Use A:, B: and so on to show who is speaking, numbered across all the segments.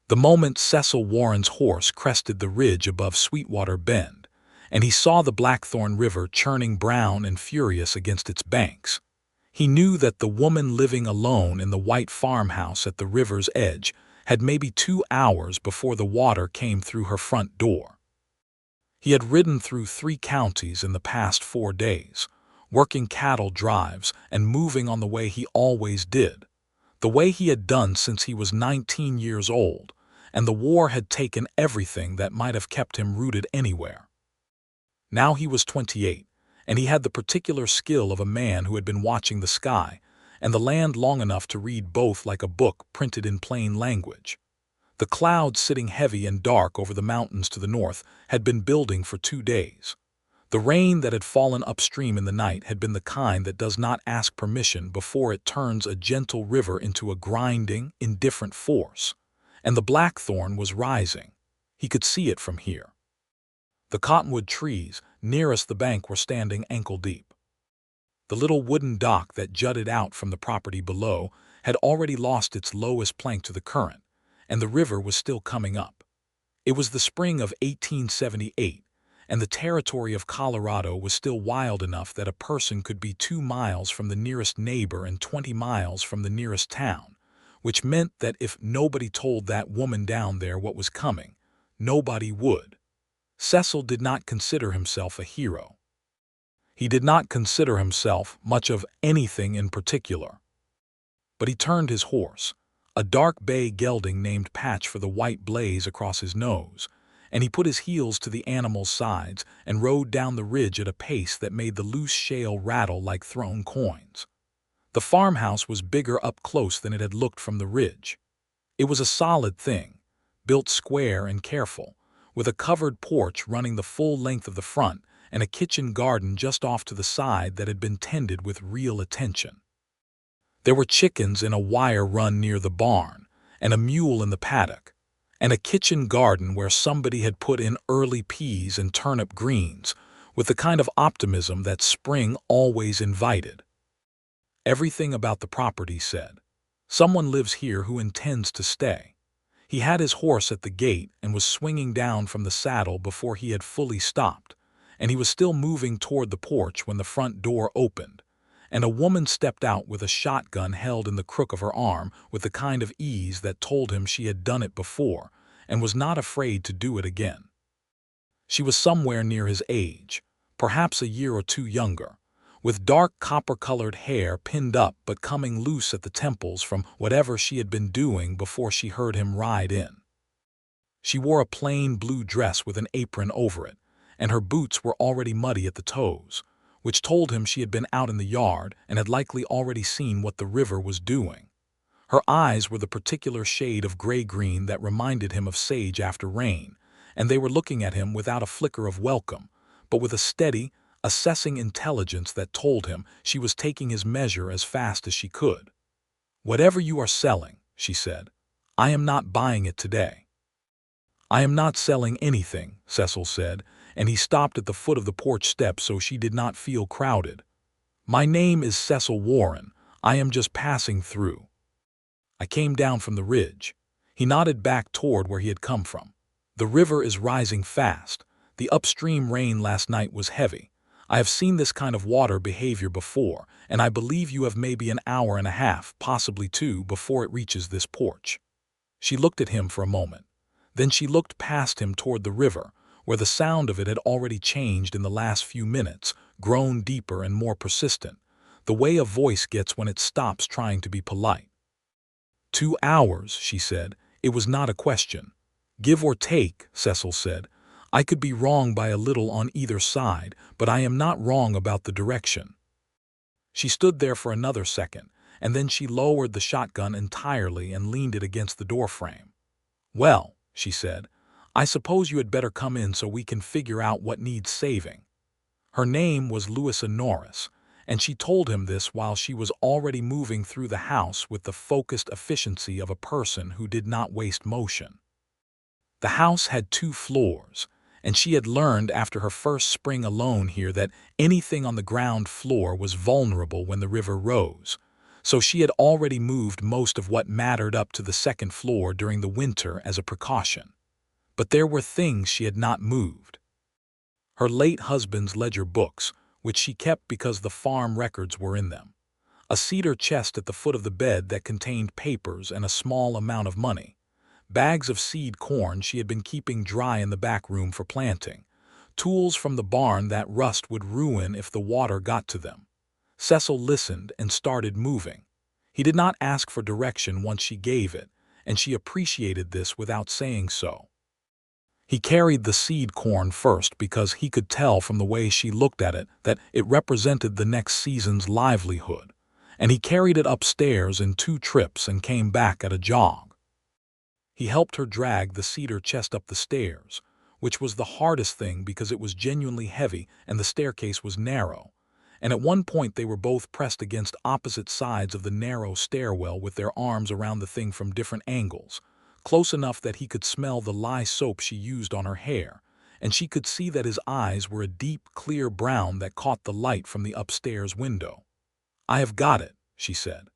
A: The moment Cecil Warren's horse crested the ridge above Sweetwater Bend, and he saw the Blackthorn River churning brown and furious against its banks, he knew that the woman living alone in the white farmhouse at the river's edge had maybe 2 hours before the water came through her front door. He had ridden through 3 counties in the past 4 days, working cattle drives and moving on the way he always did, the way he had done since he was 19 years old, and the war had taken everything that might have kept him rooted anywhere. Now he was 28, and he had the particular skill of a man who had been watching the sky and the land long enough to read both like a book printed in plain language. The clouds sitting heavy and dark over the mountains to the north had been building for 2 days. The rain that had fallen upstream in the night had been the kind that does not ask permission before it turns a gentle river into a grinding, indifferent force, and the Blackthorn was rising. He could see it from here. The cottonwood trees nearest the bank were standing ankle-deep. The little wooden dock that jutted out from the property below had already lost its lowest plank to the current, and the river was still coming up. It was the spring of 1878, and the territory of Colorado was still wild enough that a person could be 2 miles from the nearest neighbor and 20 miles from the nearest town, which meant that if nobody told that woman down there what was coming, nobody would. Cecil did not consider himself a hero. He did not consider himself much of anything in particular. But he turned his horse, a dark bay gelding named Patch for the white blaze across his nose, and he put his heels to the animal's sides and rode down the ridge at a pace that made the loose shale rattle like thrown coins. The farmhouse was bigger up close than it had looked from the ridge. It was a solid thing, built square and careful, with a covered porch running the full length of the front and a kitchen garden just off to the side that had been tended with real attention. There were chickens in a wire run near the barn, and a mule in the paddock, and a kitchen garden where somebody had put in early peas and turnip greens, with the kind of optimism that spring always invited. Everything about the property said, "Someone lives here who intends to stay." He had his horse at the gate and was swinging down from the saddle before he had fully stopped, and he was still moving toward the porch when the front door opened, and a woman stepped out with a shotgun held in the crook of her arm with the kind of ease that told him she had done it before and was not afraid to do it again. She was somewhere near his age, perhaps a year or 2 younger, with dark copper-colored hair pinned up but coming loose at the temples from whatever she had been doing before she heard him ride in. She wore a plain blue dress with an apron over it, and her boots were already muddy at the toes, which told him she had been out in the yard and had likely already seen what the river was doing. Her eyes were the particular shade of gray-green that reminded him of sage after rain, and they were looking at him without a flicker of welcome, but with a steady, assessing intelligence that told him she was taking his measure as fast as she could. "Whatever you are selling," she said, "I am not buying it today." "I am not selling anything," Cecil said, and he stopped at the foot of the porch steps so she did not feel crowded. "My name is Cecil Warren. I am just passing through. I came down from the ridge." He nodded back toward where he had come from. "The river is rising fast. The upstream rain last night was heavy. I have seen this kind of water behavior before, and I believe you have maybe an hour and a half, possibly 2, before it reaches this porch." She looked at him for a moment. Then she looked past him toward the river, where the sound of it had already changed in the last few minutes, grown deeper and more persistent, the way a voice gets when it stops trying to be polite. 2 hours, she said. It was not a question. "Give or take," Cecil said. "I could be wrong by a little on either side, but I am not wrong about the direction." She stood there for another second, and then she lowered the shotgun entirely and leaned it against the doorframe. "Well," she said, "I suppose you had better come in so we can figure out what needs saving." Her name was Louisa Norris, and she told him this while she was already moving through the house with the focused efficiency of a person who did not waste motion. The house had 2 floors, and she had learned after her first spring alone here that anything on the ground floor was vulnerable when the river rose, so she had already moved most of what mattered up to the second floor during the winter as a precaution. But there were things she had not moved. Her late husband's ledger books, which she kept because the farm records were in them. A cedar chest at the foot of the bed that contained papers and a small amount of money. Bags of seed corn she had been keeping dry in the back room for planting. Tools from the barn that rust would ruin if the water got to them. Cecil listened and started moving. He did not ask for direction once she gave it, and she appreciated this without saying so. He carried the seed corn first because he could tell from the way she looked at it that it represented the next season's livelihood, and he carried it upstairs in 2 trips and came back at a jog. He helped her drag the cedar chest up the stairs, which was the hardest thing because it was genuinely heavy and the staircase was narrow, and at one point they were both pressed against opposite sides of the narrow stairwell with their arms around the thing from different angles, close enough that he could smell the lye soap she used on her hair, and she could see that his eyes were a deep, clear brown that caught the light from the upstairs window. "I have got it," she said.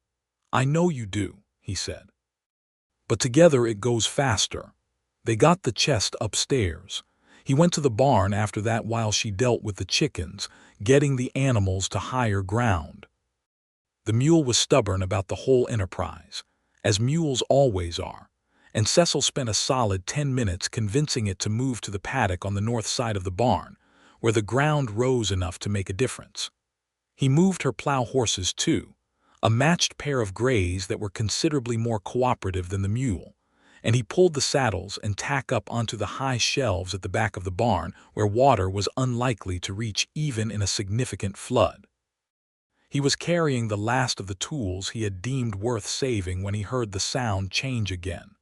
A: "I know you do," he said. "But together it goes faster." They got the chest upstairs. He went to the barn after that while she dealt with the chickens, getting the animals to higher ground. The mule was stubborn about the whole enterprise, as mules always are, and Cecil spent a solid 10 minutes convincing it to move to the paddock on the north side of the barn, where the ground rose enough to make a difference. He moved her plow horses too, a matched pair of grays that were considerably more cooperative than the mule, and he pulled the saddles and tack up onto the high shelves at the back of the barn where water was unlikely to reach even in a significant flood. He was carrying the last of the tools he had deemed worth saving when he heard the sound change again.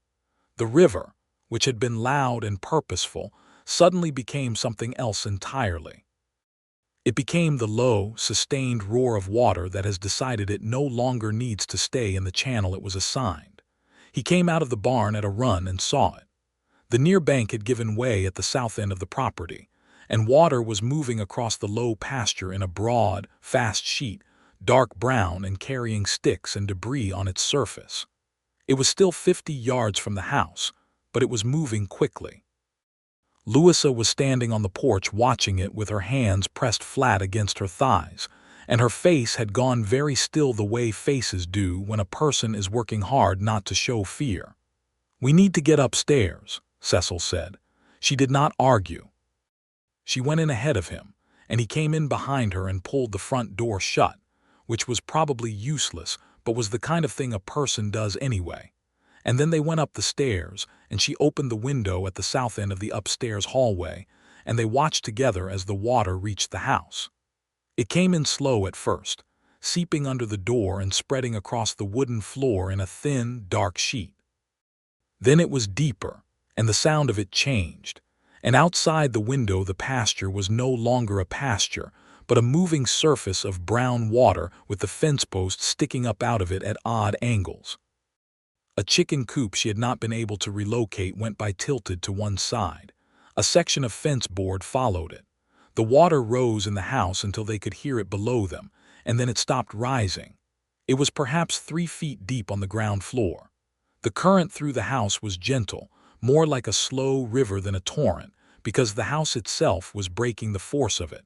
A: The river, which had been loud and purposeful, suddenly became something else entirely. It became the low, sustained roar of water that has decided it no longer needs to stay in the channel it was assigned. He came out of the barn at a run and saw it. The near bank had given way at the south end of the property, and water was moving across the low pasture in a broad, fast sheet, dark brown and carrying sticks and debris on its surface. It was still 50 yards from the house, but it was moving quickly. Louisa was standing on the porch watching it with her hands pressed flat against her thighs, and her face had gone very still the way faces do when a person is working hard not to show fear. "We need to get upstairs," Cecil said. She did not argue. She went in ahead of him, and he came in behind her and pulled the front door shut, which was probably useless but was the kind of thing a person does anyway. And then they went up the stairs, and she opened the window at the south end of the upstairs hallway, and they watched together as the water reached the house. It came in slow at first, seeping under the door and spreading across the wooden floor in a thin, dark sheet. Then it was deeper, and the sound of it changed, and outside the window the pasture was no longer a pasture, but a moving surface of brown water with the fence post sticking up out of it at odd angles. A chicken coop she had not been able to relocate went by tilted to one side. A section of fence board followed it. The water rose in the house until they could hear it below them, and then it stopped rising. It was perhaps 3 feet deep on the ground floor. The current through the house was gentle, more like a slow river than a torrent, because the house itself was breaking the force of it.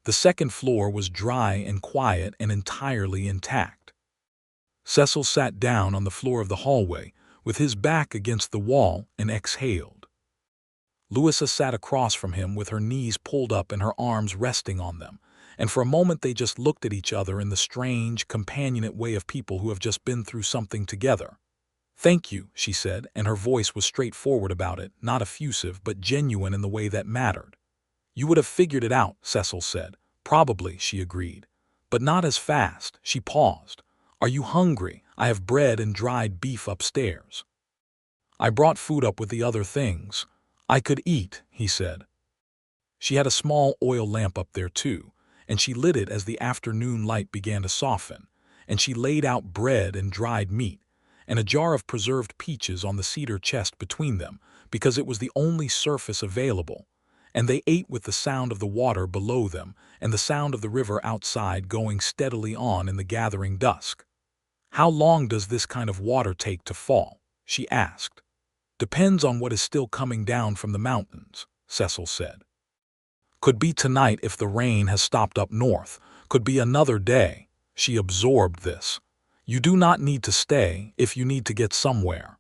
A: The second floor was dry and quiet and entirely intact. Cecil sat down on the floor of the hallway, with his back against the wall, and exhaled. Louisa sat across from him with her knees pulled up and her arms resting on them, and for a moment they just looked at each other in the strange, companionate way of people who have just been through something together. "Thank you," she said, and her voice was straightforward about it, not effusive, but genuine in the way that mattered. "You would have figured it out," Cecil said. "Probably," she agreed. "But not as fast." She paused. "Are you hungry? I have bread and dried beef upstairs." "I brought food up with the other things. I could eat," he said. She had a small oil lamp up there too, and she lit it as the afternoon light began to soften, and she laid out bread and dried meat, and a jar of preserved peaches on the cedar chest between them, because it was the only surface available, and they ate with the sound of the water below them and the sound of the river outside going steadily on in the gathering dusk. "How long does this kind of water take to fall?" she asked. "Depends on what is still coming down from the mountains," Cecil said. "Could be tonight if the rain has stopped up north. Could be another day." She absorbed this. "You do not need to stay if you need to get somewhere."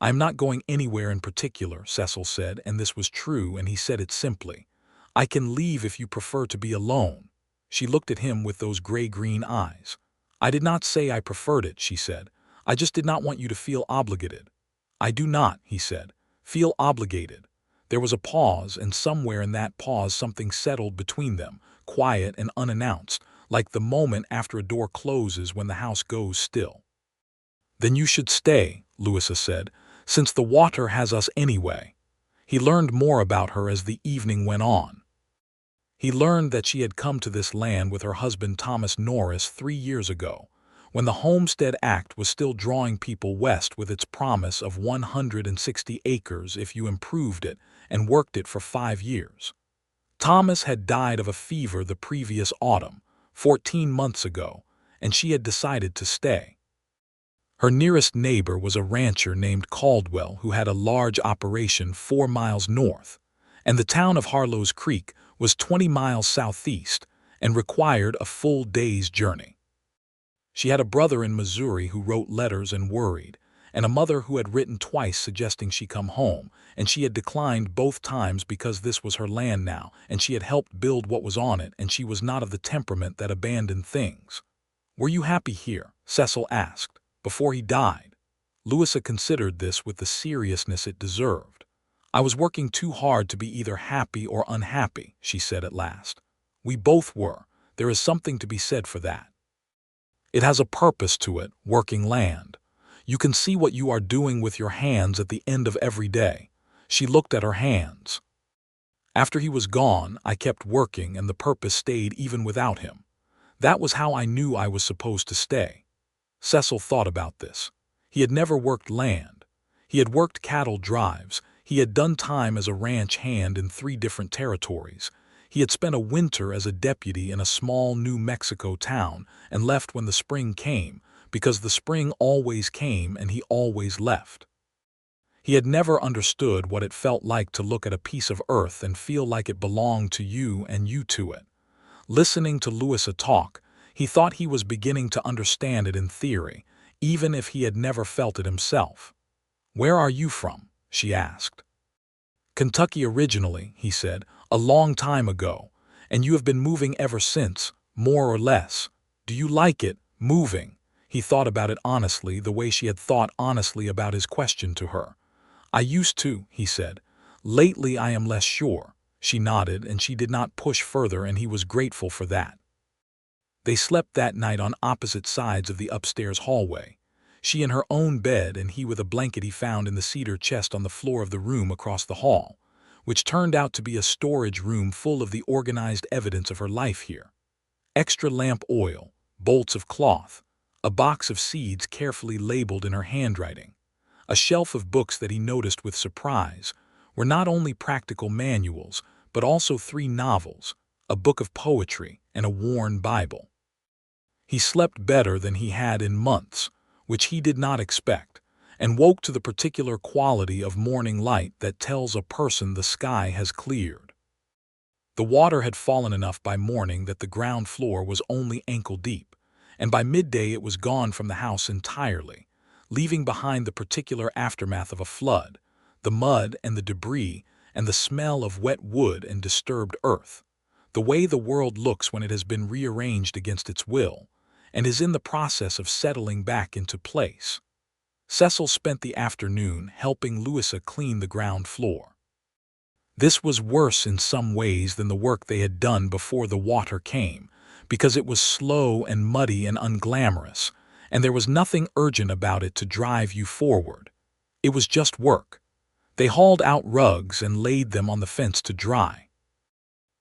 A: "I am not going anywhere in particular," Cecil said, and this was true, and he said it simply. "I can leave if you prefer to be alone." She looked at him with those gray-green eyes. "I did not say I preferred it," she said. "I just did not want you to feel obligated." "I do not," he said, "feel obligated." There was a pause, and somewhere in that pause something settled between them, quiet and unannounced, like the moment after a door closes when the house goes still. "Then you should stay," Louisa said, "since the water has us anyway." He learned more about her as the evening went on. He learned that she had come to this land with her husband Thomas Norris 3 years ago, when the Homestead Act was still drawing people west with its promise of 160 acres if you improved it and worked it for 5 years. Thomas had died of a fever the previous autumn, 14 months ago, and she had decided to stay. Her nearest neighbor was a rancher named Caldwell who had a large operation 4 miles north, and the town of Harlow's Creek was 20 miles southeast and required a full day's journey. She had a brother in Missouri who wrote letters and worried, and a mother who had written twice suggesting she come home, and she had declined both times because this was her land now, and she had helped build what was on it, and she was not of the temperament that abandoned things. "Were you happy here?" Cecil asked, "before he died?" Louisa considered this with the seriousness it deserved. "I was working too hard to be either happy or unhappy," she said at last. "We both were. There is something to be said for that. It has a purpose to it, working land. You can see what you are doing with your hands at the end of every day." She looked at her hands. "After he was gone, I kept working, and the purpose stayed even without him. That was how I knew I was supposed to stay." Cecil thought about this. He had never worked land. He had worked cattle drives. He had done time as a ranch hand in 3 different territories. He had spent a winter as a deputy in a small New Mexico town and left when the spring came, because the spring always came and he always left. He had never understood what it felt like to look at a piece of earth and feel like it belonged to you and you to it. Listening to Louisa talk, he thought he was beginning to understand it in theory, even if he had never felt it himself. "Where are you from?" she asked. "Kentucky originally," he said, "a long time ago, and you have been moving ever since, more or less. Do you like it, moving?" He thought about it honestly, the way she had thought honestly about his question to her. "I used to," he said. "Lately I am less sure." She nodded, and she did not push further, and he was grateful for that. They slept that night on opposite sides of the upstairs hallway. She in her own bed, and he with a blanket he found in the cedar chest on the floor of the room across the hall, which turned out to be a storage room full of the organized evidence of her life here. Extra lamp oil, bolts of cloth, a box of seeds carefully labeled in her handwriting, a shelf of books that he noticed with surprise were not only practical manuals, but also 3 novels, a book of poetry, and a worn Bible. He slept better than he had in months, which he did not expect, and woke to the particular quality of morning light that tells a person the sky has cleared. The water had fallen enough by morning that the ground floor was only ankle deep, and by midday it was gone from the house entirely, leaving behind the particular aftermath of a flood, the mud and the debris and the smell of wet wood and disturbed earth, the way the world looks when it has been rearranged against its will, and is in the process of settling back into place. Cecil spent the afternoon helping Louisa clean the ground floor. This was worse in some ways than the work they had done before the water came, because it was slow and muddy and unglamorous, and there was nothing urgent about it to drive you forward. It was just work. They hauled out rugs and laid them on the fence to dry.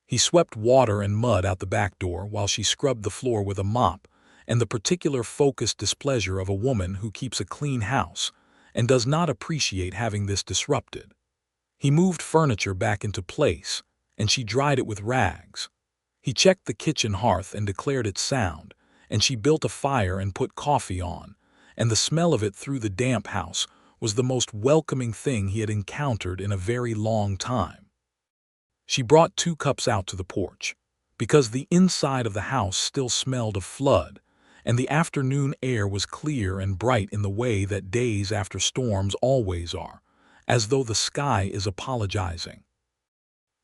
A: He swept water and mud out the back door while she scrubbed the floor with a mop, and the particular focused displeasure of a woman who keeps a clean house and does not appreciate having this disrupted. He moved furniture back into place, and she dried it with rags. He checked the kitchen hearth and declared it sound, and she built a fire and put coffee on, and the smell of it through the damp house was the most welcoming thing he had encountered in a very long time. She brought 2 cups out to the porch, because the inside of the house still smelled of flood, and the afternoon air was clear and bright in the way that days after storms always are, as though the sky is apologizing.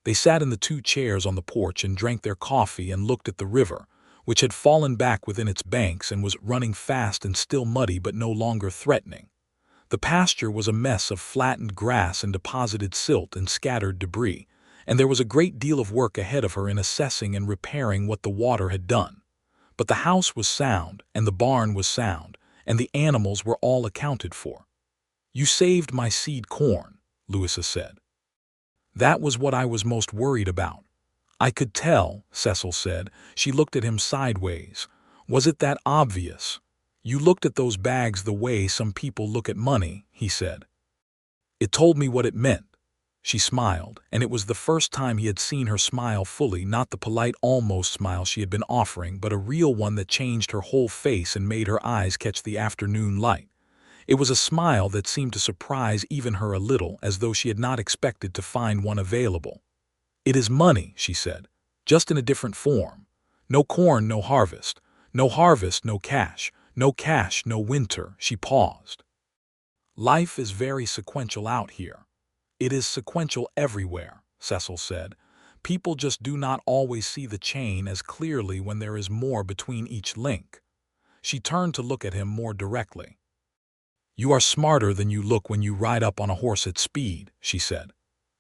A: They sat in the 2 chairs on the porch and drank their coffee and looked at the river, which had fallen back within its banks and was running fast and still muddy but no longer threatening. The pasture was a mess of flattened grass and deposited silt and scattered debris, and there was a great deal of work ahead of her in assessing and repairing what the water had done. But the house was sound, and the barn was sound, and the animals were all accounted for. "You saved my seed corn," Louisa said. "That was what I was most worried about." "I could tell," Cecil said. She looked at him sideways. "Was it that obvious?" "You looked at those bags the way some people look at money," he said. "It told me what it meant." She smiled, and it was the first time he had seen her smile fully, not the polite almost smile she had been offering, but a real one that changed her whole face and made her eyes catch the afternoon light. It was a smile that seemed to surprise even her a little, as though she had not expected to find one available. "It is money," she said, "just in a different form. No corn, no harvest. No harvest, no cash. No cash, no winter." She paused. "Life is very sequential out here." "It is sequential everywhere," Cecil said. "People just do not always see the chain as clearly when there is more between each link." She turned to look at him more directly. "You are smarter than you look when you ride up on a horse at speed," she said.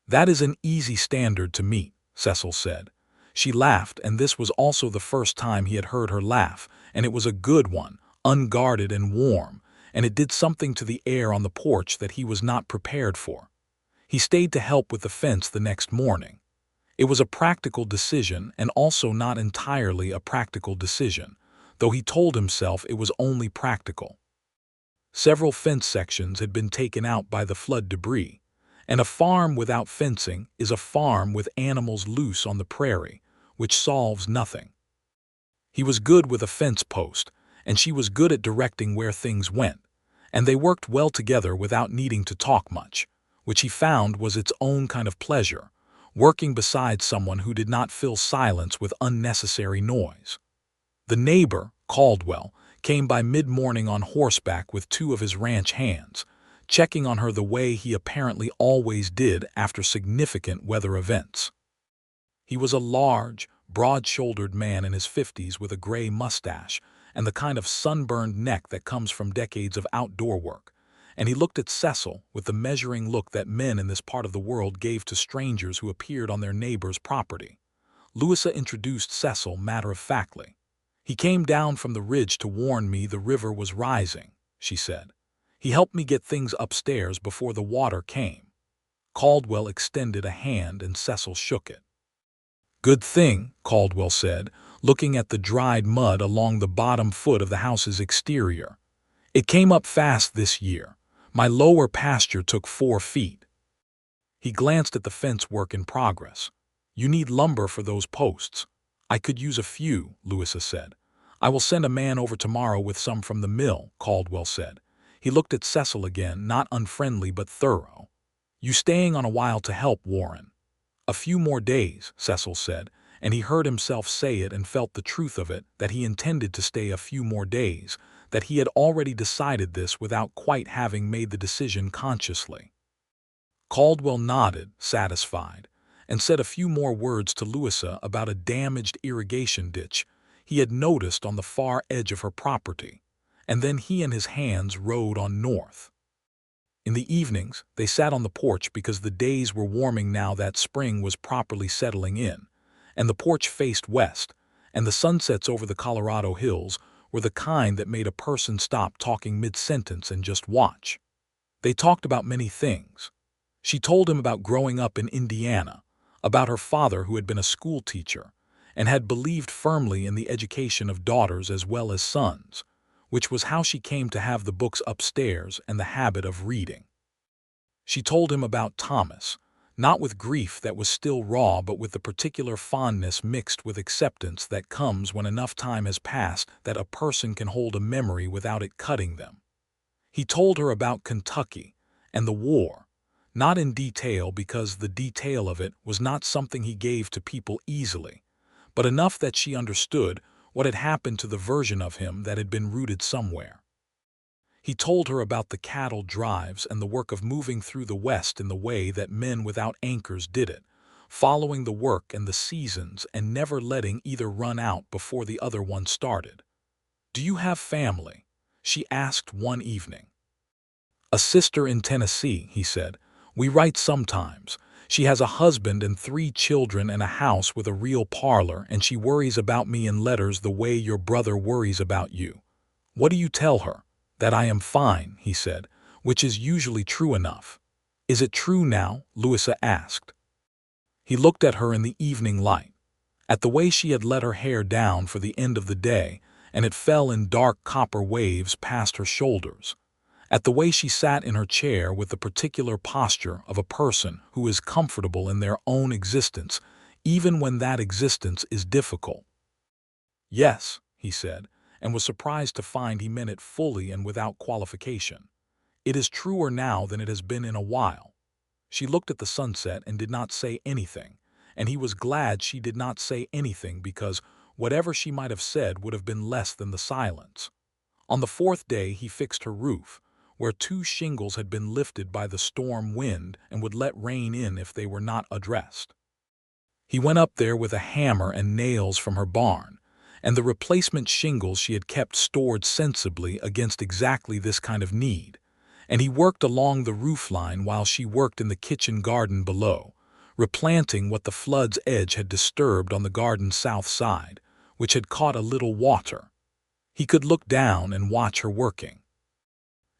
A: "That is an easy standard to meet," Cecil said. She laughed, and this was also the first time he had heard her laugh, and it was a good one, unguarded and warm, and it did something to the air on the porch that he was not prepared for. He stayed to help with the fence the next morning. It was a practical decision and also not entirely a practical decision, though he told himself it was only practical. Several fence sections had been taken out by the flood debris, and a farm without fencing is a farm with animals loose on the prairie, which solves nothing. He was good with a fence post, and she was good at directing where things went, and they worked well together without needing to talk much, which he found was its own kind of pleasure, working beside someone who did not fill silence with unnecessary noise. The neighbor, Caldwell, came by mid-morning on horseback with 2 of his ranch hands, checking on her the way he apparently always did after significant weather events. He was a large, broad-shouldered man in his 50s with a gray mustache and the kind of sunburned neck that comes from decades of outdoor work, and he looked at Cecil with the measuring look that men in this part of the world gave to strangers who appeared on their neighbor's property. Louisa introduced Cecil matter-of-factly. "He came down from the ridge to warn me the river was rising," she said. "He helped me get things upstairs before the water came." Caldwell extended a hand and Cecil shook it. "Good thing," Caldwell said, looking at the dried mud along the bottom foot of the house's exterior. "It came up fast this year. My lower pasture took 4 feet. He glanced at the fence work in progress. "You need lumber for those posts." "I could use a few," Louisa said. "I will send a man over tomorrow with some from the mill," Caldwell said. He looked at Cecil again, not unfriendly but thorough. "You staying on a while to help, Warren?" "A few more days," Cecil said, and he heard himself say it and felt the truth of it, that he intended to stay a few more days, that he had already decided this without quite having made the decision consciously. Caldwell nodded, satisfied, and said a few more words to Louisa about a damaged irrigation ditch he had noticed on the far edge of her property, and then he and his hands rode on north. In the evenings, they sat on the porch because the days were warming now that spring was properly settling in, and the porch faced west, and the sunsets over the Colorado hills were the kind that made a person stop talking mid-sentence and just watch. They talked about many things. She told him about growing up in Indiana, about her father who had been a school teacher, and had believed firmly in the education of daughters as well as sons, which was how she came to have the books upstairs and the habit of reading. She told him about Thomas, not with grief that was still raw, but with the particular fondness mixed with acceptance that comes when enough time has passed that a person can hold a memory without it cutting them. He told her about Kentucky and the war, not in detail because the detail of it was not something he gave to people easily, but enough that she understood what had happened to the version of him that had been rooted somewhere. He told her about the cattle drives and the work of moving through the West in the way that men without anchors did it, following the work and the seasons and never letting either run out before the other one started. "Do you have family?" she asked one evening. "A sister in Tennessee," he said. "We write sometimes. She has a husband and 3 children and a house with a real parlor, and she worries about me in letters the way your brother worries about you." "What do you tell her?" "That I am fine," he said, which is usually true enough. "Is it true now?" Louisa asked. He looked at her in the evening light, at the way she had let her hair down for the end of the day, and it fell in dark copper waves past her shoulders, at the way she sat in her chair with the particular posture of a person who is comfortable in their own existence, even when that existence is difficult. "Yes," he said, and was surprised to find he meant it fully and without qualification. "It is truer now than it has been in a while." She looked at the sunset and did not say anything, and he was glad she did not say anything because whatever she might have said would have been less than the silence. On the 4th day he fixed her roof, where 2 shingles had been lifted by the storm wind and would let rain in if they were not addressed. He went up there with a hammer and nails from her barn, and the replacement shingles she had kept stored sensibly against exactly this kind of need, and he worked along the roofline while she worked in the kitchen garden below, replanting what the flood's edge had disturbed on the garden's south side, which had caught a little water. He could look down and watch her working.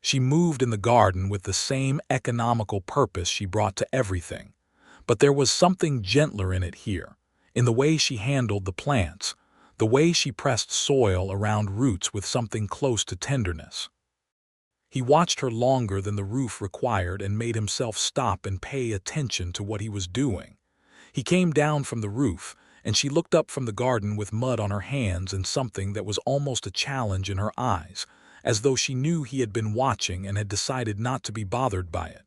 A: She moved in the garden with the same economical purpose she brought to everything, but there was something gentler in it here, in the way she handled the plants, the way she pressed soil around roots with something close to tenderness. He watched her longer than the roof required and made himself stop and pay attention to what he was doing. He came down from the roof, and she looked up from the garden with mud on her hands and something that was almost a challenge in her eyes, as though she knew he had been watching and had decided not to be bothered by it.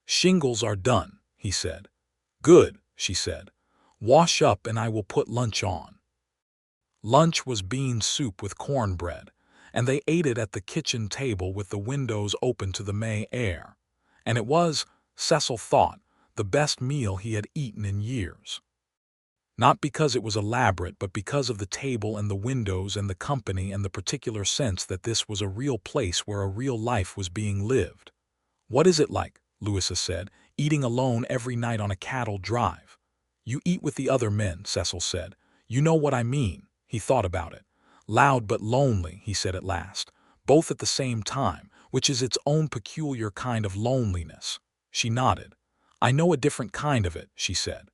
A: "Shingles are done," he said. "Good," she said. "Wash up and I will put lunch on." Lunch was bean soup with cornbread, and they ate it at the kitchen table with the windows open to the May air. And it was, Cecil thought, the best meal he had eaten in years. Not because it was elaborate, but because of the table and the windows and the company and the particular sense that this was a real place where a real life was being lived. "What is it like," Louisa said, "eating alone every night on a cattle drive?" "You eat with the other men," Cecil said. "You know what I mean." He thought about it. "Loud but lonely," he said at last, "both at the same time, which is its own peculiar kind of loneliness." She nodded. "I know a different kind of it," she said.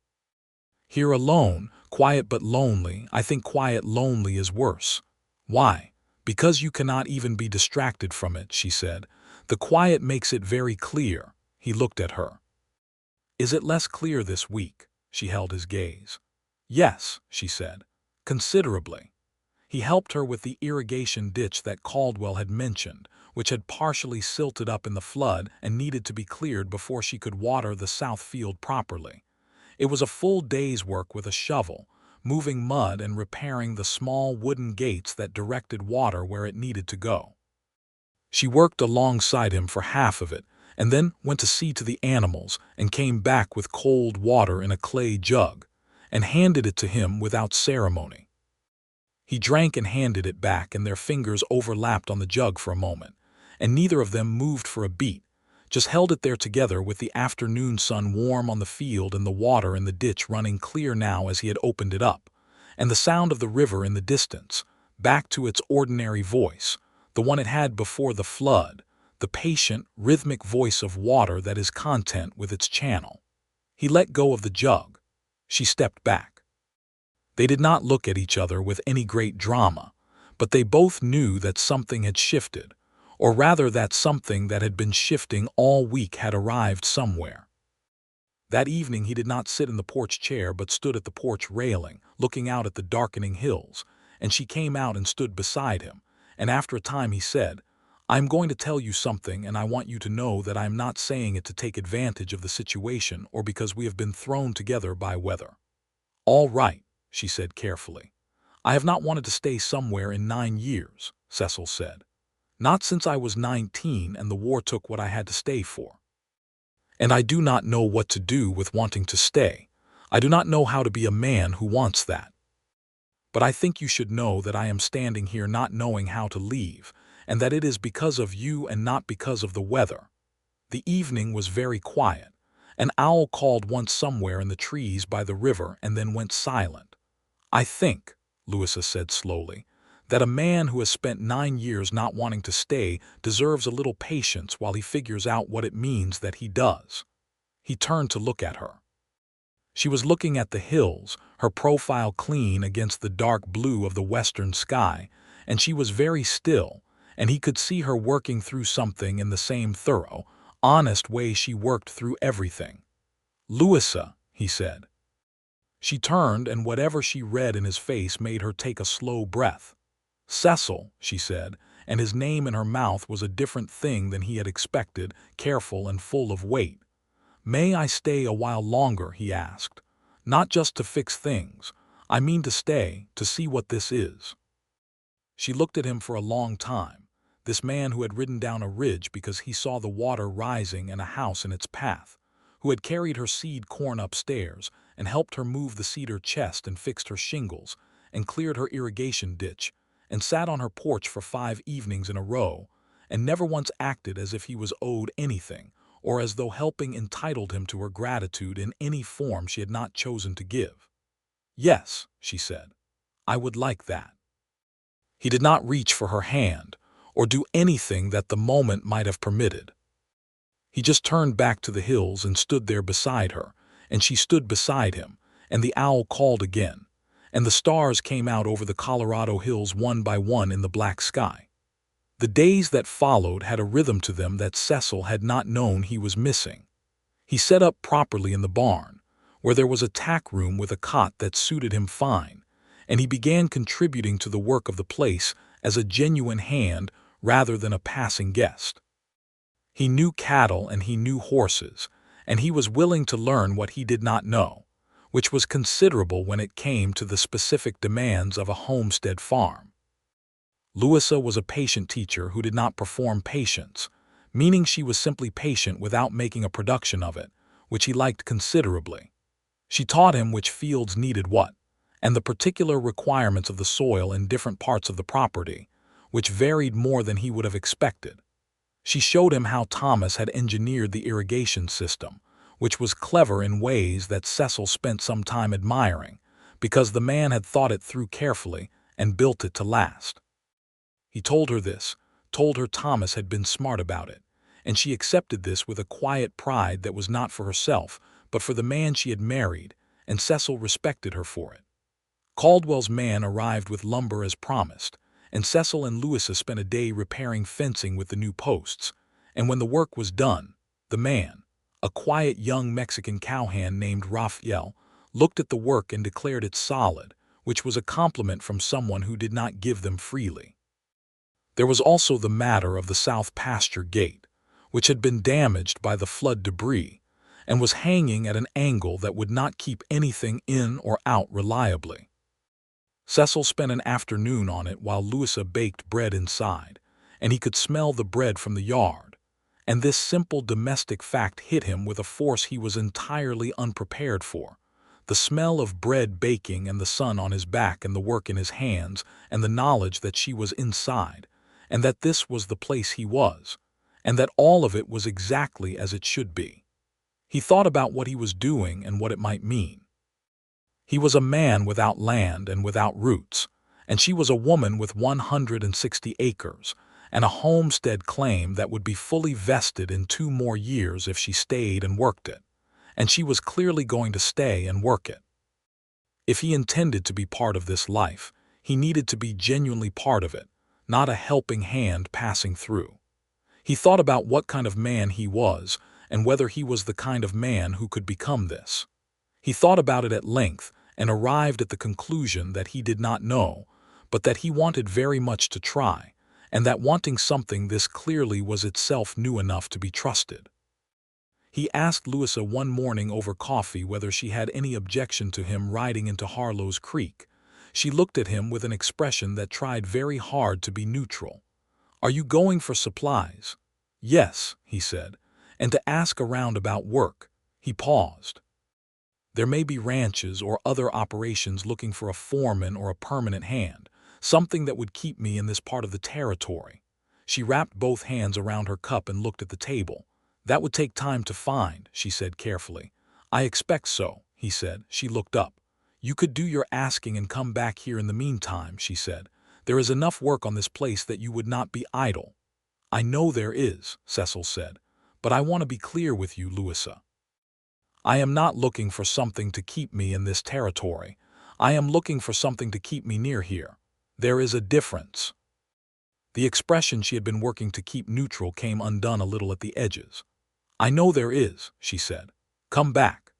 A: "Here alone, quiet but lonely, I think quiet lonely is worse." "Why?" "Because you cannot even be distracted from it," she said. "The quiet makes it very clear." He looked at her. "Is it less clear this week?" She held his gaze. "Yes," she said. "Considerably." He helped her with the irrigation ditch that Caldwell had mentioned, which had partially silted up in the flood and needed to be cleared before she could water the south field properly. It was a full day's work with a shovel, moving mud and repairing the small wooden gates that directed water where it needed to go. She worked alongside him for half of it, and then went to see to the animals and came back with cold water in a clay jug, and handed it to him without ceremony. He drank and handed it back, and their fingers overlapped on the jug for a moment, and neither of them moved for a beat, just held it there together with the afternoon sun warm on the field and the water in the ditch running clear now as he had opened it up, and the sound of the river in the distance, back to its ordinary voice, the one it had before the flood, the patient, rhythmic voice of water that is content with its channel. He let go of the jug. She stepped back. They did not look at each other with any great drama, but they both knew that something had shifted, or rather that something that had been shifting all week had arrived somewhere. That evening he did not sit in the porch chair but stood at the porch railing, looking out at the darkening hills, and she came out and stood beside him, and after a time he said, "I am going to tell you something, and I want you to know that I am not saying it to take advantage of the situation or because we have been thrown together by weather." "All right," she said carefully. "I have not wanted to stay somewhere in 9 years," Cecil said. "Not since I was 19 and the war took what I had to stay for. And I do not know what to do with wanting to stay. I do not know how to be a man who wants that. But I think you should know that I am standing here not knowing how to leave, and that it is because of you and not because of the weather." The evening was very quiet. An owl called once somewhere in the trees by the river and then went silent. "I think," Louisa said slowly, "that a man who has spent 9 years not wanting to stay deserves a little patience while he figures out what it means that he does." He turned to look at her. She was looking at the hills, her profile clean against the dark blue of the western sky, and she was very still, and he could see her working through something in the same thorough, honest way she worked through everything. "Louisa," he said. She turned, and whatever she read in his face made her take a slow breath. "Cecil," she said, and his name in her mouth was a different thing than he had expected, careful and full of weight. "May I stay a while longer?" he asked. "Not just to fix things. I mean to stay, to see what this is." She looked at him for a long time, this man who had ridden down a ridge because he saw the water rising and a house in its path, who had carried her seed corn upstairs and helped her move the cedar chest and fixed her shingles and cleared her irrigation ditch and sat on her porch for 5 evenings in a row and never once acted as if he was owed anything or as though helping entitled him to her gratitude in any form she had not chosen to give. "Yes," she said, "I would like that." He did not reach for her hand or do anything that the moment might have permitted. He just turned back to the hills and stood there beside her, and she stood beside him, and the owl called again, and the stars came out over the Colorado hills one by one in the black sky. The days that followed had a rhythm to them that Cecil had not known he was missing. He set up properly in the barn, where there was a tack room with a cot that suited him fine, and he began contributing to the work of the place as a genuine hand rather than a passing guest. He knew cattle and he knew horses, and he was willing to learn what he did not know, which was considerable when it came to the specific demands of a homestead farm. Louisa was a patient teacher who did not perform patience, meaning she was simply patient without making a production of it, which he liked considerably. She taught him which fields needed what, and the particular requirements of the soil in different parts of the property, which varied more than he would have expected. She showed him how Thomas had engineered the irrigation system, which was clever in ways that Cecil spent some time admiring, because the man had thought it through carefully and built it to last. He told her this, told her Thomas had been smart about it, and she accepted this with a quiet pride that was not for herself, but for the man she had married, and Cecil respected her for it. Caldwell's man arrived with lumber as promised, and Cecil and Louisa spent a day repairing fencing with the new posts, and when the work was done, the man, a quiet young Mexican cowhand named Raphael, looked at the work and declared it solid, which was a compliment from someone who did not give them freely. There was also the matter of the south pasture gate, which had been damaged by the flood debris, and was hanging at an angle that would not keep anything in or out reliably. Cecil spent an afternoon on it while Louisa baked bread inside, and he could smell the bread from the yard, and this simple domestic fact hit him with a force he was entirely unprepared for. The smell of bread baking and the sun on his back and the work in his hands and the knowledge that she was inside, and that this was the place he was, and that all of it was exactly as it should be. He thought about what he was doing and what it might mean. He was a man without land and without roots, and she was a woman with 160 acres and a homestead claim that would be fully vested in 2 more years if she stayed and worked it, and she was clearly going to stay and work it. If he intended to be part of this life, he needed to be genuinely part of it, not a helping hand passing through. He thought about what kind of man he was and whether he was the kind of man who could become this. He thought about it at length and arrived at the conclusion that he did not know, but that he wanted very much to try, and that wanting something this clearly was itself new enough to be trusted. He asked Louisa one morning over coffee whether she had any objection to him riding into Harlow's Creek. She looked at him with an expression that tried very hard to be neutral. "Are you going for supplies?" "Yes," he said, "and to ask around about work." He paused. "There may be ranches or other operations looking for a foreman or a permanent hand, something that would keep me in this part of the territory." She wrapped both hands around her cup and looked at the table. "That would take time to find," she said carefully. "I expect so," he said. She looked up. "You could do your asking and come back here in the meantime," she said. "There is enough work on this place that you would not be idle." "I know there is," Cecil said, "but I want to be clear with you, Louisa. I am not looking for something to keep me in this territory. I am looking for something to keep me near here. There is a difference." The expression she had been working to keep neutral came undone a little at the edges. "I know there is," she said. "Come back."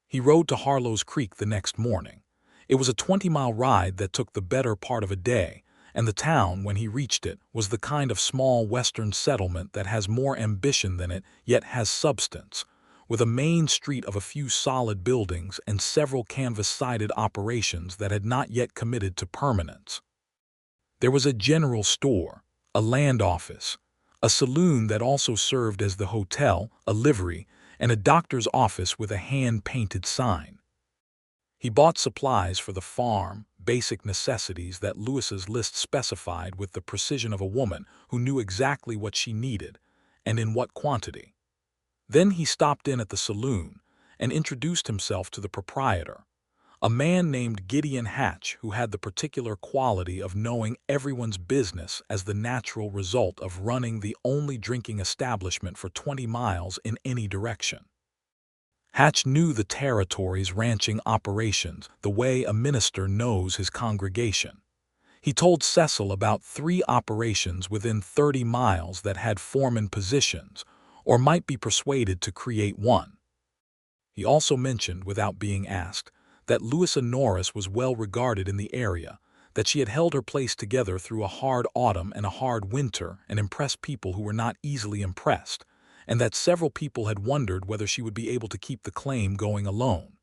A: He rode to Harlow's Creek the next morning. It was a 20-mile ride that took the better part of a day, and the town, when he reached it, was the kind of small western settlement that has more ambition than it yet has substance, with a main street of a few solid buildings and several canvas-sided operations that had not yet committed to permanence. There was a general store, a land office, a saloon that also served as the hotel, a livery, and a doctor's office with a hand-painted sign. He bought supplies for the farm, basic necessities that Louisa's list specified with the precision of a woman who knew exactly what she needed and in what quantity. Then he stopped in at the saloon and introduced himself to the proprietor, a man named Gideon Hatch, who had the particular quality of knowing everyone's business as the natural result of running the only drinking establishment for 20 miles in any direction. Hatch knew the territory's ranching operations the way a minister knows his congregation. He told Cecil about 3 operations within 30 miles that had foreman positions, or might be persuaded to create one. He also mentioned, without being asked, that Louisa Norris was well regarded in the area, that she had held her place together through a hard autumn and a hard winter and impressed people who were not easily impressed, and that several people had wondered whether she would be able to keep the claim going alone.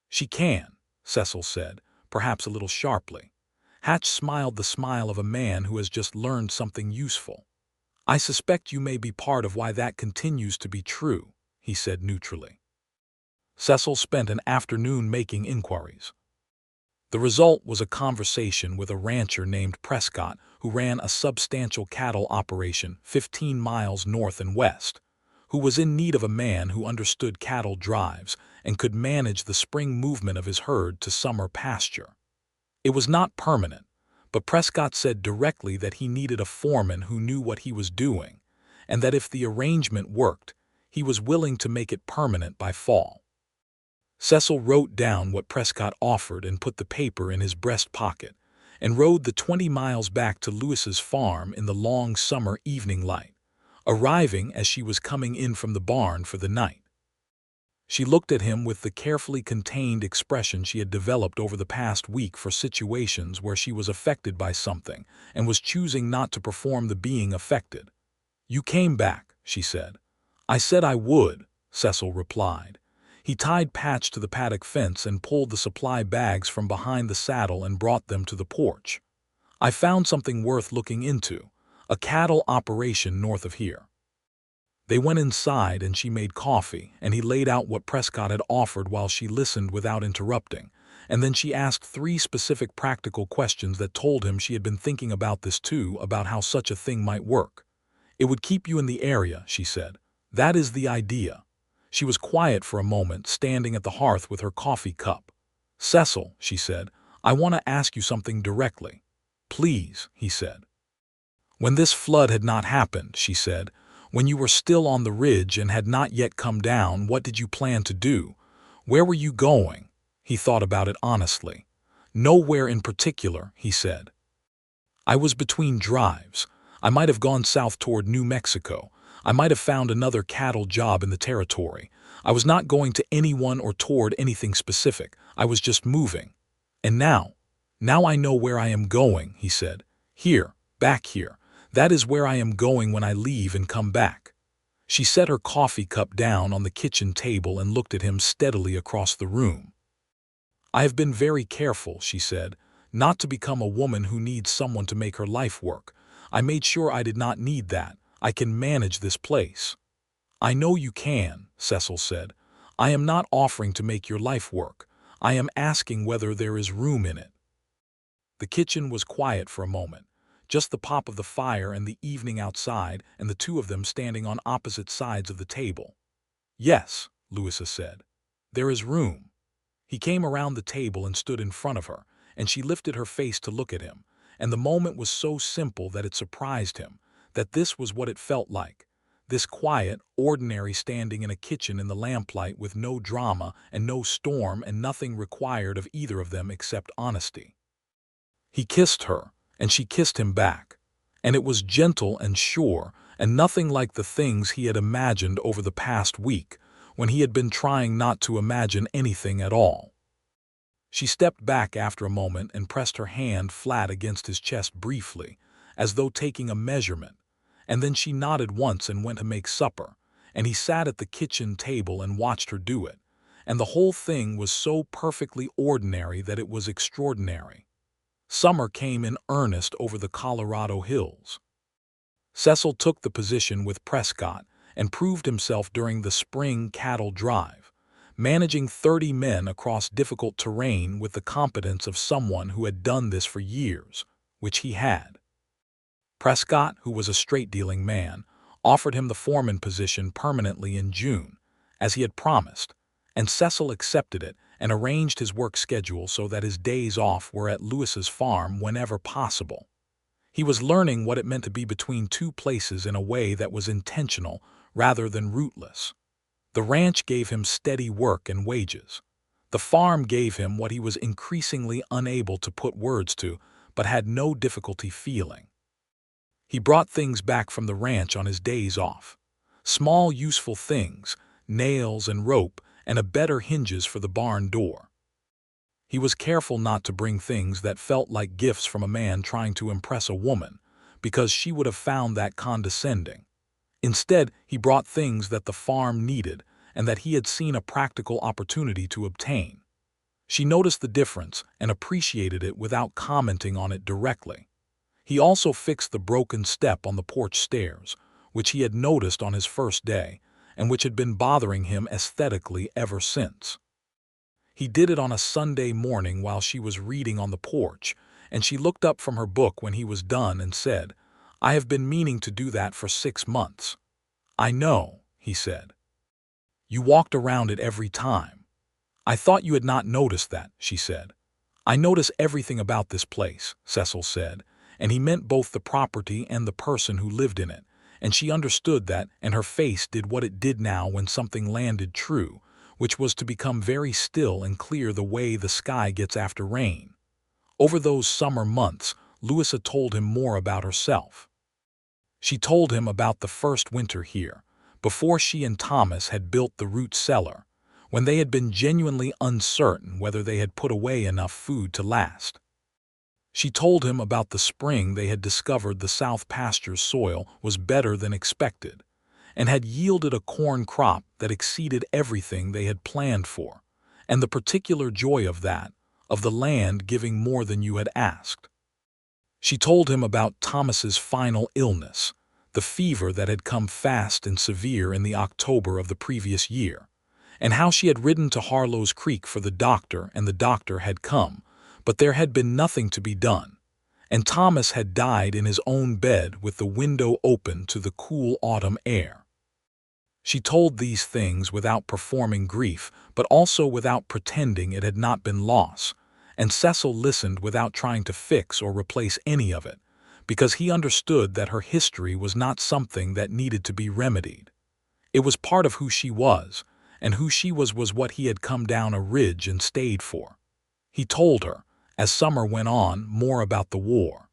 A: "She can," Cecil said, perhaps a little sharply. Hatch smiled the smile of a man who has just learned something useful. "I suspect you may be part of why that continues to be true," he said neutrally. Cecil spent an afternoon making inquiries. The result was a conversation with a rancher named Prescott who ran a substantial cattle operation 15 miles north and west, who was in need of a man who understood cattle drives and could manage the spring movement of his herd to summer pasture. It was not permanent, but Prescott said directly that he needed a foreman who knew what he was doing, and that if the arrangement worked, he was willing to make it permanent by fall. Cecil wrote down what Prescott offered and put the paper in his breast pocket, and rode the 20 miles back to Louisa's farm in the long summer evening light, arriving as she was coming in from the barn for the night. She looked at him with the carefully contained expression she had developed over the past week for situations where she was affected by something and was choosing not to perform the being affected. "You came back," she said. "I said I would," Cecil replied. He tied Patch to the paddock fence and pulled the supply bags from behind the saddle and brought them to the porch. "I found something worth looking into, a cattle operation north of here." They went inside and she made coffee, and he laid out what Prescott had offered while she listened without interrupting, and then she asked 3 specific practical questions that told him she had been thinking about this too, about how such a thing might work. "It would keep you in the area," she said. "That is the idea." She was quiet for a moment, standing at the hearth with her coffee cup. "Cecil," she said, "I want to ask you something directly." "Please," he said. "When this flood had not happened," she said, "when you were still on the ridge and had not yet come down, what did you plan to do? Where were you going?" He thought about it honestly. "Nowhere in particular," he said. "I was between drives. I might have gone south toward New Mexico. I might have found another cattle job in the territory. I was not going to anyone or toward anything specific. I was just moving. And now I know where I am going, he said. Here, back here. That is where I am going when I leave and come back. She set her coffee cup down on the kitchen table and looked at him steadily across the room. I have been very careful, she said, not to become a woman who needs someone to make her life work. I made sure I did not need that. I can manage this place. I know you can, Cecil said. I am not offering to make your life work. I am asking whether there is room in it. The kitchen was quiet for a moment, just the pop of the fire and the evening outside and the two of them standing on opposite sides of the table. Yes, Louisa said. There is room. He came around the table and stood in front of her, and she lifted her face to look at him, and the moment was so simple that it surprised him, that this was what it felt like. This quiet, ordinary standing in a kitchen in the lamplight with no drama and no storm and nothing required of either of them except honesty. He kissed her, and she kissed him back, and it was gentle and sure and nothing like the things he had imagined over the past week, when he had been trying not to imagine anything at all. She stepped back after a moment and pressed her hand flat against his chest briefly, as though taking a measurement, and then she nodded once and went to make supper, and he sat at the kitchen table and watched her do it, and the whole thing was so perfectly ordinary that it was extraordinary. Summer came in earnest over the Colorado hills. Cecil took the position with Prescott and proved himself during the spring cattle drive, managing 30 men across difficult terrain with the competence of someone who had done this for years, which he had. Prescott, who was a straight-dealing man, offered him the foreman position permanently in June, as he had promised, and Cecil accepted it and arranged his work schedule so that his days off were at Louisa's farm whenever possible. He was learning what it meant to be between two places in a way that was intentional rather than rootless. The ranch gave him steady work and wages. The farm gave him what he was increasingly unable to put words to, but had no difficulty feeling. He brought things back from the ranch on his days off. Small useful things, nails and rope, and a better hinges for the barn door. He was careful not to bring things that felt like gifts from a man trying to impress a woman, because she would have found that condescending. Instead, he brought things that the farm needed and that he had seen a practical opportunity to obtain. She noticed the difference and appreciated it without commenting on it directly. He also fixed the broken step on the porch stairs, which he had noticed on his first day, and which had been bothering him aesthetically ever since. He did it on a Sunday morning while she was reading on the porch, and she looked up from her book when he was done and said, "I have been meaning to do that for 6 months." "I know," he said. "You walked around it every time." "I thought you had not noticed that," she said. "I notice everything about this place," Cecil said, and he meant both the property and the person who lived in it, and she understood that, and her face did what it did now when something landed true, which was to become very still and clear the way the sky gets after rain. Over those summer months, Louisa told him more about herself. She told him about the first winter here, before she and Thomas had built the root cellar, when they had been genuinely uncertain whether they had put away enough food to last. She told him about the spring they had discovered the South Pasture's soil was better than expected, and had yielded a corn crop that exceeded everything they had planned for, and the particular joy of that, of the land giving more than you had asked. She told him about Thomas's final illness, the fever that had come fast and severe in the October of the previous year, and how she had ridden to Harlow's Creek for the doctor, and the doctor had come, but there had been nothing to be done, and Thomas had died in his own bed with the window open to the cool autumn air. She told these things without performing grief, but also without pretending it had not been loss, and Cecil listened without trying to fix or replace any of it, because he understood that her history was not something that needed to be remedied. It was part of who she was, and who she was what he had come down a ridge and stayed for. He told her, as summer went on, more about the war.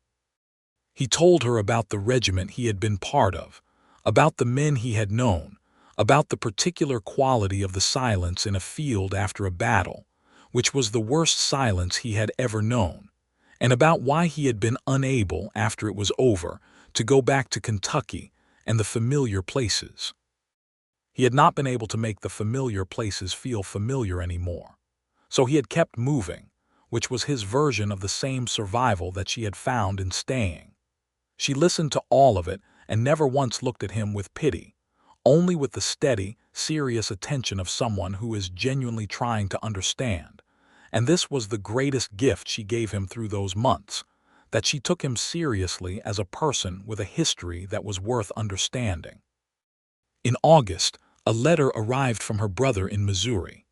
A: He told her about the regiment he had been part of, about the men he had known, about the particular quality of the silence in a field after a battle, which was the worst silence he had ever known, and about why he had been unable, after it was over, to go back to Kentucky and the familiar places. He had not been able to make the familiar places feel familiar anymore, so he had kept moving, which was his version of the same survival that she had found in staying. She listened to all of it and never once looked at him with pity, only with the steady, serious attention of someone who is genuinely trying to understand. And this was the greatest gift she gave him through those months, that she took him seriously as a person with a history that was worth understanding. In August, a letter arrived from her brother in Missouri.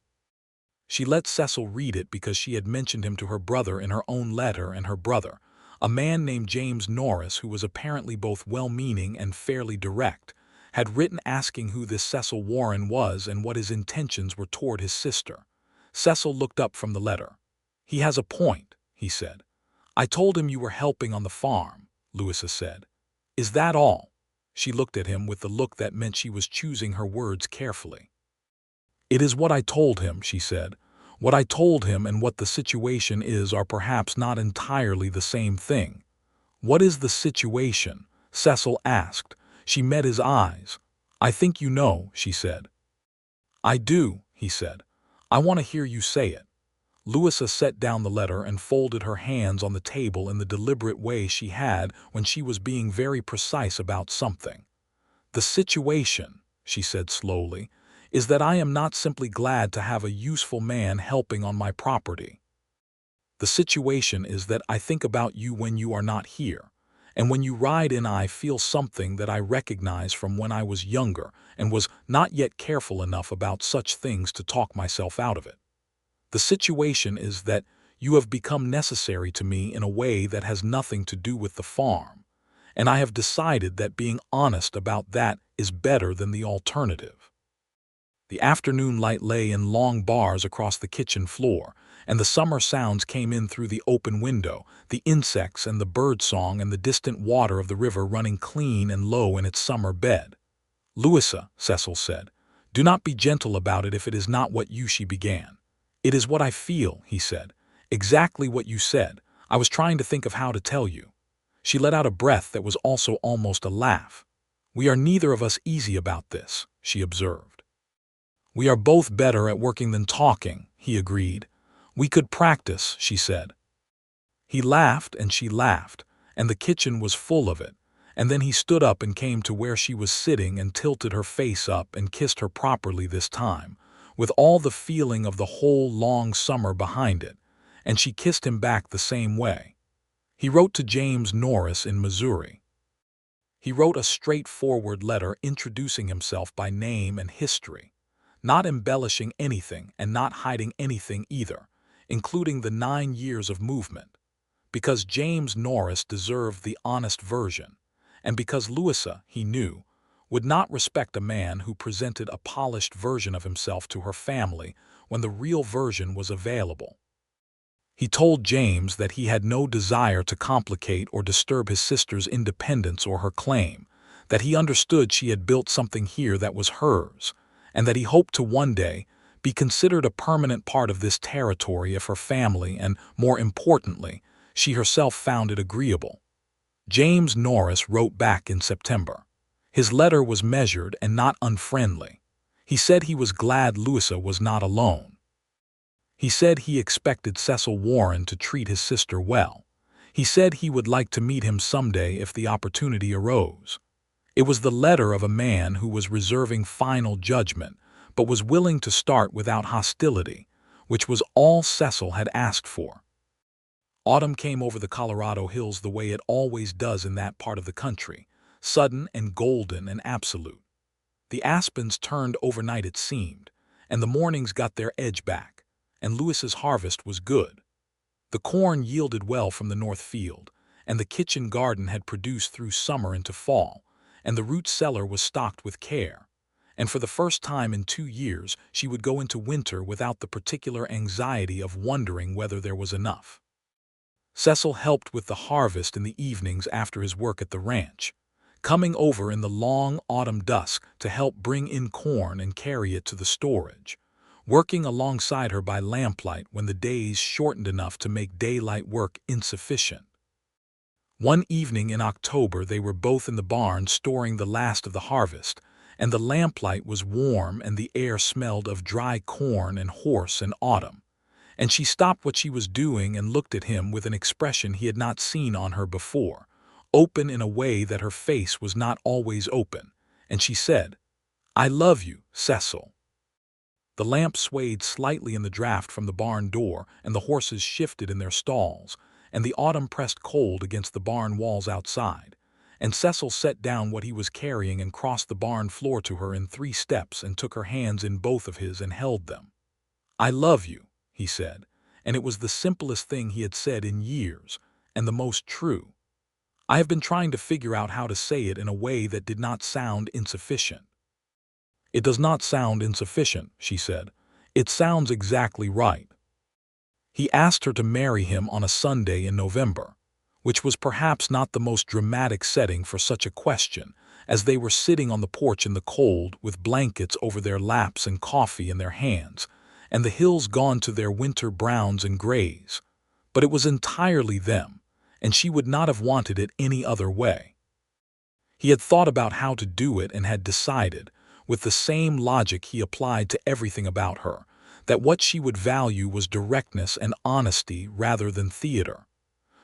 A: She let Cecil read it because she had mentioned him to her brother in her own letter, and her brother, a man named James Norris who was apparently both well-meaning and fairly direct, had written asking who this Cecil Warren was and what his intentions were toward his sister. Cecil looked up from the letter. "He has a point," he said. "I told him you were helping on the farm," Louisa said. "Is that all?" She looked at him with the look that meant she was choosing her words carefully. "It is what I told him," she said. "What I told him and what the situation is are perhaps not entirely the same thing." "What is the situation?" Cecil asked. She met his eyes. "I think you know," she said. "I do," he said. "I want to hear you say it." Louisa set down the letter and folded her hands on the table in the deliberate way she had when she was being very precise about something. "The situation," she said slowly, "is that I am not simply glad to have a useful man helping on my property. The situation is that I think about you when you are not here, and when you ride in I feel something that I recognize from when I was younger and was not yet careful enough about such things to talk myself out of it. The situation is that you have become necessary to me in a way that has nothing to do with the farm, and I have decided that being honest about that is better than the alternative." The afternoon light lay in long bars across the kitchen floor, and the summer sounds came in through the open window, the insects and the bird song and the distant water of the river running clean and low in its summer bed. "Louisa," Cecil said, "do not be gentle about it if it is not what she began." "It is what I feel," he said. "Exactly what you said. I was trying to think of how to tell you." She let out a breath that was also almost a laugh. "We are neither of us easy about this," she observed. "We are both better at working than talking," he agreed. "We could practice," she said. He laughed and she laughed, and the kitchen was full of it, and then he stood up and came to where she was sitting and tilted her face up and kissed her properly this time, with all the feeling of the whole long summer behind it, and she kissed him back the same way. He wrote to James Norris in Missouri. He wrote a straightforward letter introducing himself by name and history, not embellishing anything and not hiding anything either, including the 9 years of movement, because James Norris deserved the honest version, and because Louisa, he knew, would not respect a man who presented a polished version of himself to her family when the real version was available. He told James that he had no desire to complicate or disturb his sister's independence or her claim, that he understood she had built something here that was hers, and that he hoped to one day be considered a permanent part of this territory if her family and, more importantly, she herself found it agreeable. James Norris wrote back in September. His letter was measured and not unfriendly. He said he was glad Louisa was not alone. He said he expected Cecil Warren to treat his sister well. He said he would like to meet him someday if the opportunity arose. It was the letter of a man who was reserving final judgment, but was willing to start without hostility, which was all Cecil had asked for. Autumn came over the Colorado hills the way it always does in that part of the country, sudden and golden and absolute. The aspens turned overnight it seemed, and the mornings got their edge back, and Louisa's harvest was good. The corn yielded well from the north field, and the kitchen garden had produced through summer into fall, and the root cellar was stocked with care. And for the first time in 2 years she would go into winter without the particular anxiety of wondering whether there was enough. Cecil helped with the harvest in the evenings after his work at the ranch. coming over in the long autumn dusk to help bring in corn and carry it to the storage, working alongside her by lamplight when the days shortened enough to make daylight work insufficient. One evening in October they were both in the barn storing the last of the harvest, and the lamplight was warm and the air smelled of dry corn and horse and autumn, and she stopped what she was doing and looked at him with an expression he had not seen on her before, open in a way that her face was not always open, and she said, "I love you, Cecil." The lamp swayed slightly in the draft from the barn door, and the horses shifted in their stalls, and the autumn pressed cold against the barn walls outside, and Cecil set down what he was carrying and crossed the barn floor to her in 3 steps and took her hands in both of his and held them. "I love you," he said, and it was the simplest thing he had said in years, and the most true. I have been trying to figure out how to say it in a way that did not sound insufficient. "It does not sound insufficient," she said. "It sounds exactly right." He asked her to marry him on a Sunday in November, which was perhaps not the most dramatic setting for such a question, as they were sitting on the porch in the cold with blankets over their laps and coffee in their hands, and the hills gone to their winter browns and grays. But it was entirely them, and she would not have wanted it any other way. He had thought about how to do it and had decided, with the same logic he applied to everything about her, that what she would value was directness and honesty rather than theater.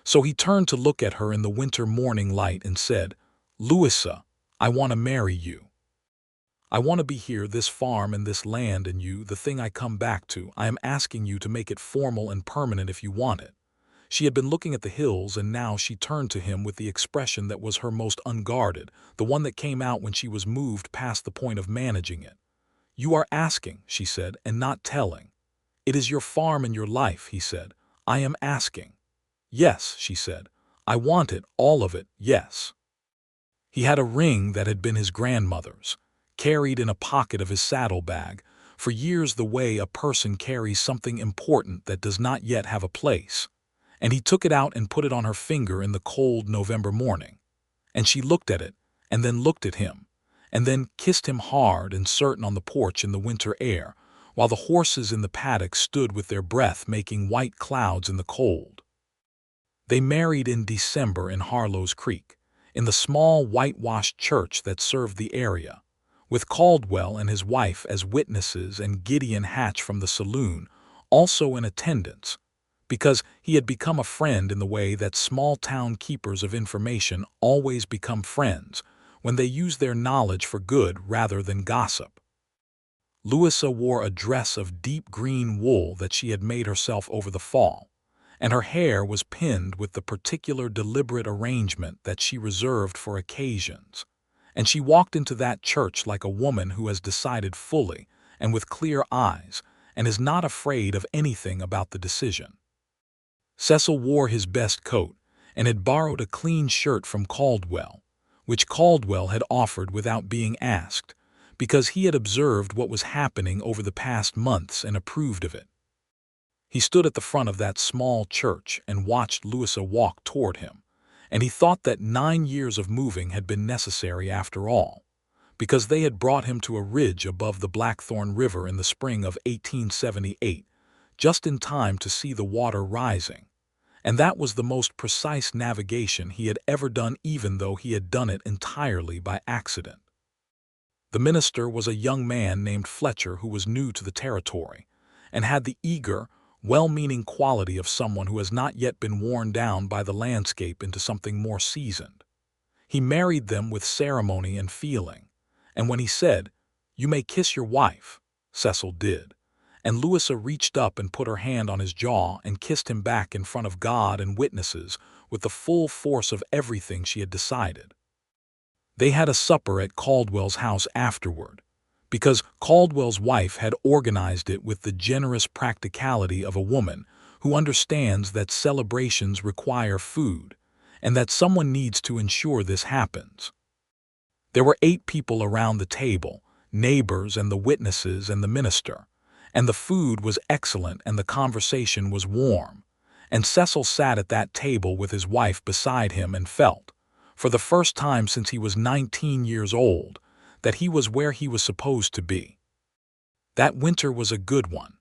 A: So he turned to look at her in the winter morning light and said, "Louisa, I want to marry you. I want to be here, this farm and this land and you, the thing I come back to. I am asking you to make it formal and permanent if you want it." She had been looking at the hills, and now she turned to him with the expression that was her most unguarded, the one that came out when she was moved past the point of managing it. "You are asking," she said, "and not telling." "It is your farm and your life," he said. "I am asking." "Yes," she said. "I want it, all of it, yes." He had a ring that had been his grandmother's, carried in a pocket of his saddlebag, for years the way a person carries something important that does not yet have a place. And he took it out and put it on her finger in the cold November morning. And she looked at it, and then looked at him, and then kissed him hard and certain on the porch in the winter air, while the horses in the paddock stood with their breath making white clouds in the cold. They married in December in Harlow's Creek, in the small whitewashed church that served the area, with Caldwell and his wife as witnesses and Gideon Hatch from the saloon also in attendance, because he had become a friend in the way that small-town keepers of information always become friends when they use their knowledge for good rather than gossip. Louisa wore a dress of deep green wool that she had made herself over the fall, and her hair was pinned with the particular deliberate arrangement that she reserved for occasions, and she walked into that church like a woman who has decided fully and with clear eyes and is not afraid of anything about the decision. Cecil wore his best coat and had borrowed a clean shirt from Caldwell, which Caldwell had offered without being asked, because he had observed what was happening over the past months and approved of it. He stood at the front of that small church and watched Louisa walk toward him, and he thought that 9 years of moving had been necessary after all, because they had brought him to a ridge above the Blackthorn River in the spring of 1878, just in time to see the water rising, and that was the most precise navigation he had ever done, even though he had done it entirely by accident. The minister was a young man named Fletcher who was new to the territory, and had the eager, well-meaning quality of someone who has not yet been worn down by the landscape into something more seasoned. He married them with ceremony and feeling, and when he said, "You may kiss your wife," Cecil did, and Louisa reached up and put her hand on his jaw and kissed him back in front of God and witnesses with the full force of everything she had decided. They had a supper at Caldwell's house afterward, because Caldwell's wife had organized it with the generous practicality of a woman who understands that celebrations require food, and that someone needs to ensure this happens. There were 8 people around the table, neighbors and the witnesses and the minister, and the food was excellent and the conversation was warm, and Cecil sat at that table with his wife beside him and felt, for the first time since he was 19 years old, that he was where he was supposed to be. That winter was a good one,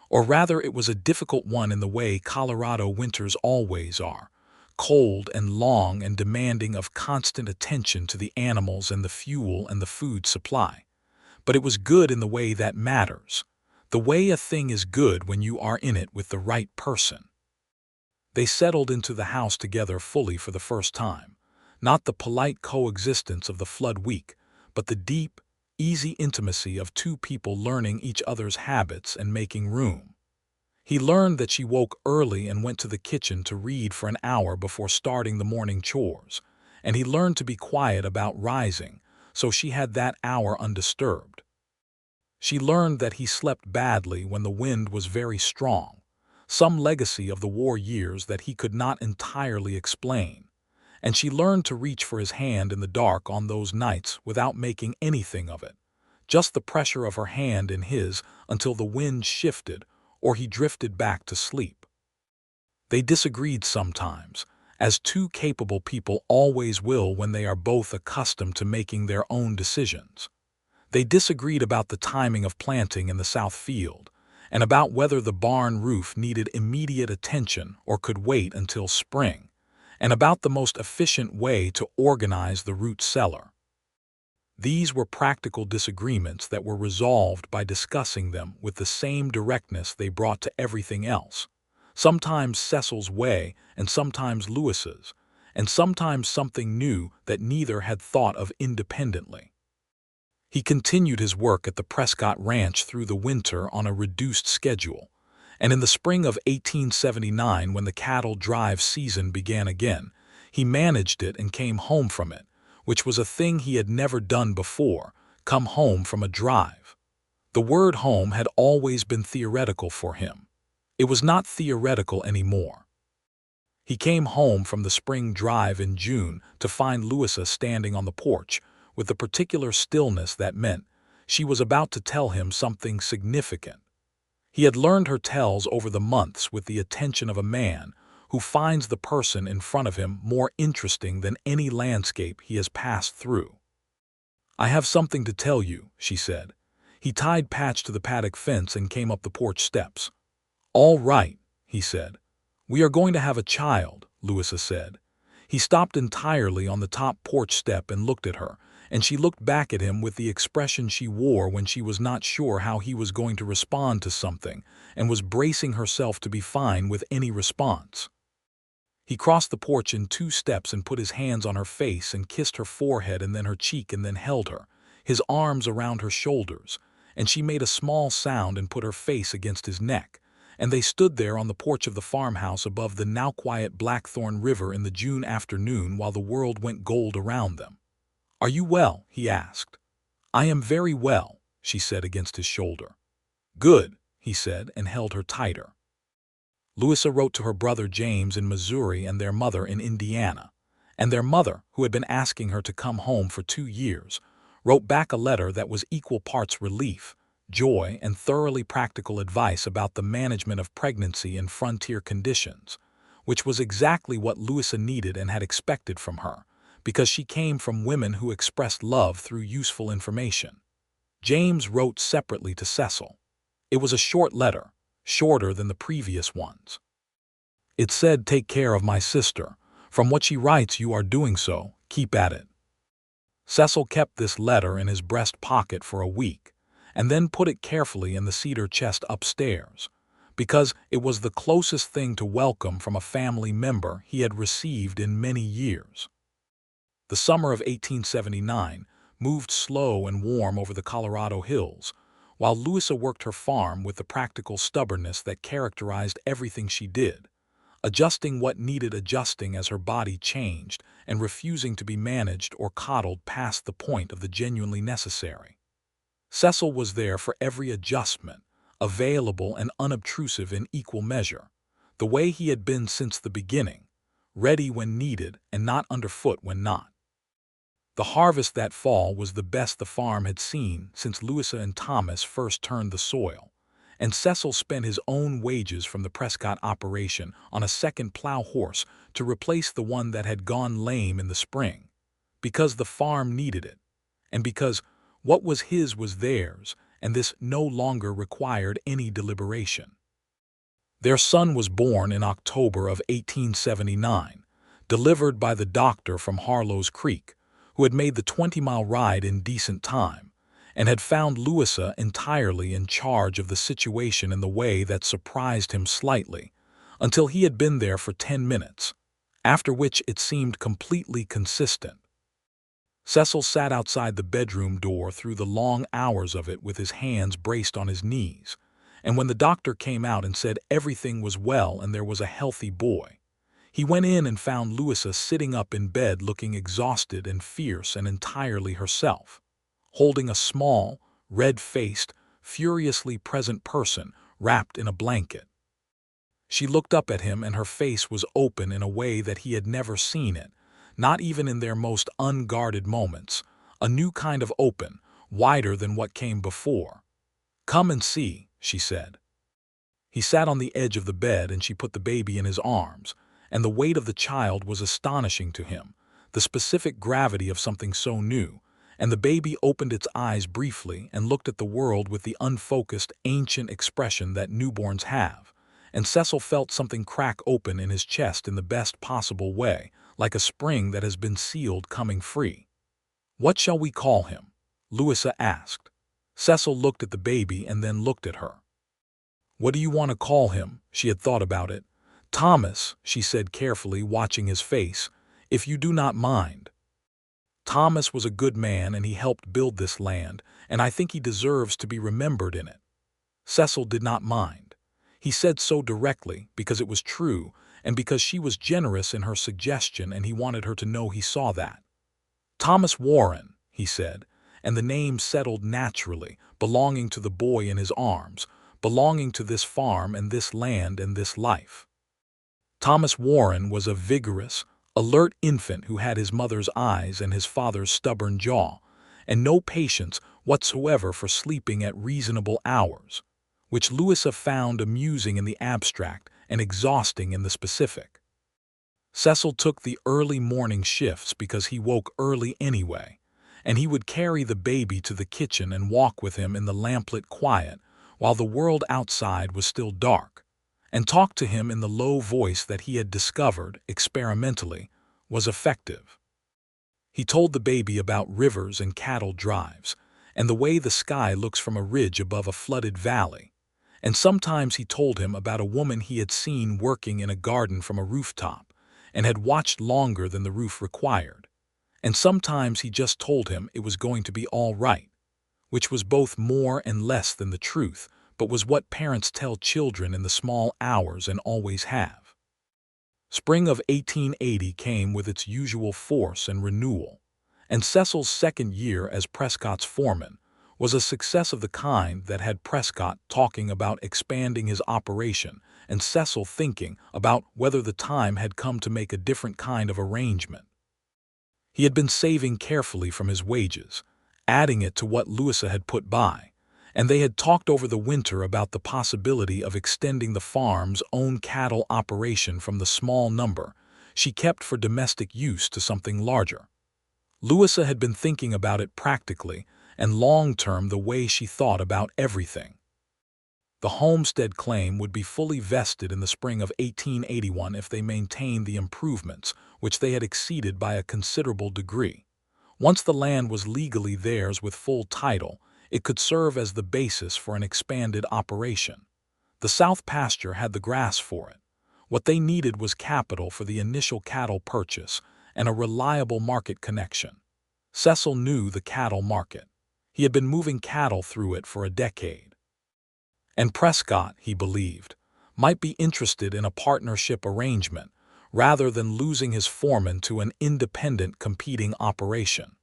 A: or rather it was a difficult one in the way Colorado winters always are, cold and long and demanding of constant attention to the animals and the fuel and the food supply. But it was good in the way that matters, the way a thing is good when you are in it with the right person. They settled into the house together fully for the first time, not the polite coexistence of the flood week, but the deep, easy intimacy of two people learning each other's habits and making room. He learned that she woke early and went to the kitchen to read for an hour before starting the morning chores, and he learned to be quiet about rising, so she had that hour undisturbed. She learned that he slept badly when the wind was very strong, some legacy of the war years that he could not entirely explain, and she learned to reach for his hand in the dark on those nights without making anything of it, just the pressure of her hand in his until the wind shifted or he drifted back to sleep. They disagreed sometimes, as two capable people always will when they are both accustomed to making their own decisions. They disagreed about the timing of planting in the south field, and about whether the barn roof needed immediate attention or could wait until spring, and about the most efficient way to organize the root cellar. These were practical disagreements that were resolved by discussing them with the same directness they brought to everything else, sometimes Cecil's way and sometimes Louisa's, and sometimes something new that neither had thought of independently. He continued his work at the Prescott Ranch through the winter on a reduced schedule, and in the spring of 1879, when the cattle drive season began again, he managed it and came home from it, which was a thing he had never done before, come home from a drive. The word home had always been theoretical for him. It was not theoretical anymore. He came home from the spring drive in June to find Louisa standing on the porch, with the particular stillness that meant she was about to tell him something significant. He had learned her tells over the months with the attention of a man who finds the person in front of him more interesting than any landscape he has passed through. "I have something to tell you," she said. He tied Patch to the paddock fence and came up the porch steps. "All right," he said. "We are going to have a child," Louisa said. He stopped entirely on the top porch step and looked at her, and she looked back at him with the expression she wore when she was not sure how he was going to respond to something and was bracing herself to be fine with any response. He crossed the porch in 2 steps and put his hands on her face and kissed her forehead and then her cheek and then held her, his arms around her shoulders, and she made a small sound and put her face against his neck, and they stood there on the porch of the farmhouse above the now quiet Blackthorn River in the June afternoon while the world went gold around them. "Are you well?" he asked. "I am very well," she said against his shoulder. "Good," he said, and held her tighter. Louisa wrote to her brother James in Missouri and their mother in Indiana, and their mother, who had been asking her to come home for 2 years, wrote back a letter that was equal parts relief, joy, and thoroughly practical advice about the management of pregnancy in frontier conditions, which was exactly what Louisa needed and had expected from her, because she came from women who expressed love through useful information. James wrote separately to Cecil. It was a short letter, shorter than the previous ones. It said, "Take care of my sister. From what she writes, you are doing so. Keep at it." Cecil kept this letter in his breast pocket for a week, and then put it carefully in the cedar chest upstairs, because it was the closest thing to welcome from a family member he had received in many years. The summer of 1879 moved slow and warm over the Colorado hills, while Louisa worked her farm with the practical stubbornness that characterized everything she did, adjusting what needed adjusting as her body changed and refusing to be managed or coddled past the point of the genuinely necessary. Cecil was there for every adjustment, available and unobtrusive in equal measure, the way he had been since the beginning, ready when needed and not underfoot when not. The harvest that fall was the best the farm had seen since Louisa and Thomas first turned the soil, and Cecil spent his own wages from the Prescott operation on a second plow horse to replace the one that had gone lame in the spring, because the farm needed it, and because what was his was theirs, and this no longer required any deliberation. Their son was born in October of 1879, delivered by the doctor from Harlow's Creek, who had made the 20-mile ride in decent time, and had found Louisa entirely in charge of the situation in the way that surprised him slightly, until he had been there for 10 minutes, after which it seemed completely consistent. Cecil sat outside the bedroom door through the long hours of it with his hands braced on his knees, and when the doctor came out and said everything was well and there was a healthy boy, he went in and found Louisa sitting up in bed looking exhausted and fierce and entirely herself, holding a small, red-faced, furiously present person wrapped in a blanket. She looked up at him and her face was open in a way that he had never seen it, not even in their most unguarded moments, a new kind of open, wider than what came before. "Come and see," she said. He sat on the edge of the bed and she put the baby in his arms, and the weight of the child was astonishing to him, the specific gravity of something so new, and the baby opened its eyes briefly and looked at the world with the unfocused, ancient expression that newborns have, and Cecil felt something crack open in his chest in the best possible way, like a spring that has been sealed coming free. "What shall we call him?" Louisa asked. Cecil looked at the baby and then looked at her. "What do you want to call him?" She had thought about it. "Thomas," she said carefully, watching his face, "if you do not mind. Thomas was a good man and he helped build this land, and I think he deserves to be remembered in it." Cecil did not mind. He said so directly because it was true and because she was generous in her suggestion and he wanted her to know he saw that. "Thomas Warren," he said, and the name settled naturally, belonging to the boy in his arms, belonging to this farm and this land and this life. Thomas Warren was a vigorous, alert infant who had his mother's eyes and his father's stubborn jaw, and no patience whatsoever for sleeping at reasonable hours, which Louisa found amusing in the abstract and exhausting in the specific. Cecil took the early morning shifts because he woke early anyway, and he would carry the baby to the kitchen and walk with him in the lamplit quiet while the world outside was still dark, and talk to him in the low voice that he had discovered, experimentally, was effective. He told the baby about rivers and cattle drives, and the way the sky looks from a ridge above a flooded valley, and sometimes he told him about a woman he had seen working in a garden from a rooftop, and had watched longer than the roof required, and sometimes he just told him it was going to be all right, which was both more and less than the truth, but was what parents tell children in the small hours and always have. Spring of 1880 came with its usual force and renewal, and Cecil's second year as Prescott's foreman was a success of the kind that had Prescott talking about expanding his operation and Cecil thinking about whether the time had come to make a different kind of arrangement. He had been saving carefully from his wages, adding it to what Louisa had put by, and they had talked over the winter about the possibility of extending the farm's own cattle operation from the small number she kept for domestic use to something larger. Louisa had been thinking about it practically and long-term the way she thought about everything. The homestead claim would be fully vested in the spring of 1881 if they maintained the improvements, which they had exceeded by a considerable degree. Once the land was legally theirs with full title, it could serve as the basis for an expanded operation. The south pasture had the grass for it. What they needed was capital for the initial cattle purchase and a reliable market connection. Cecil knew the cattle market. He had been moving cattle through it for a decade. And Prescott, he believed, might be interested in a partnership arrangement rather than losing his foreman to an independent competing operation.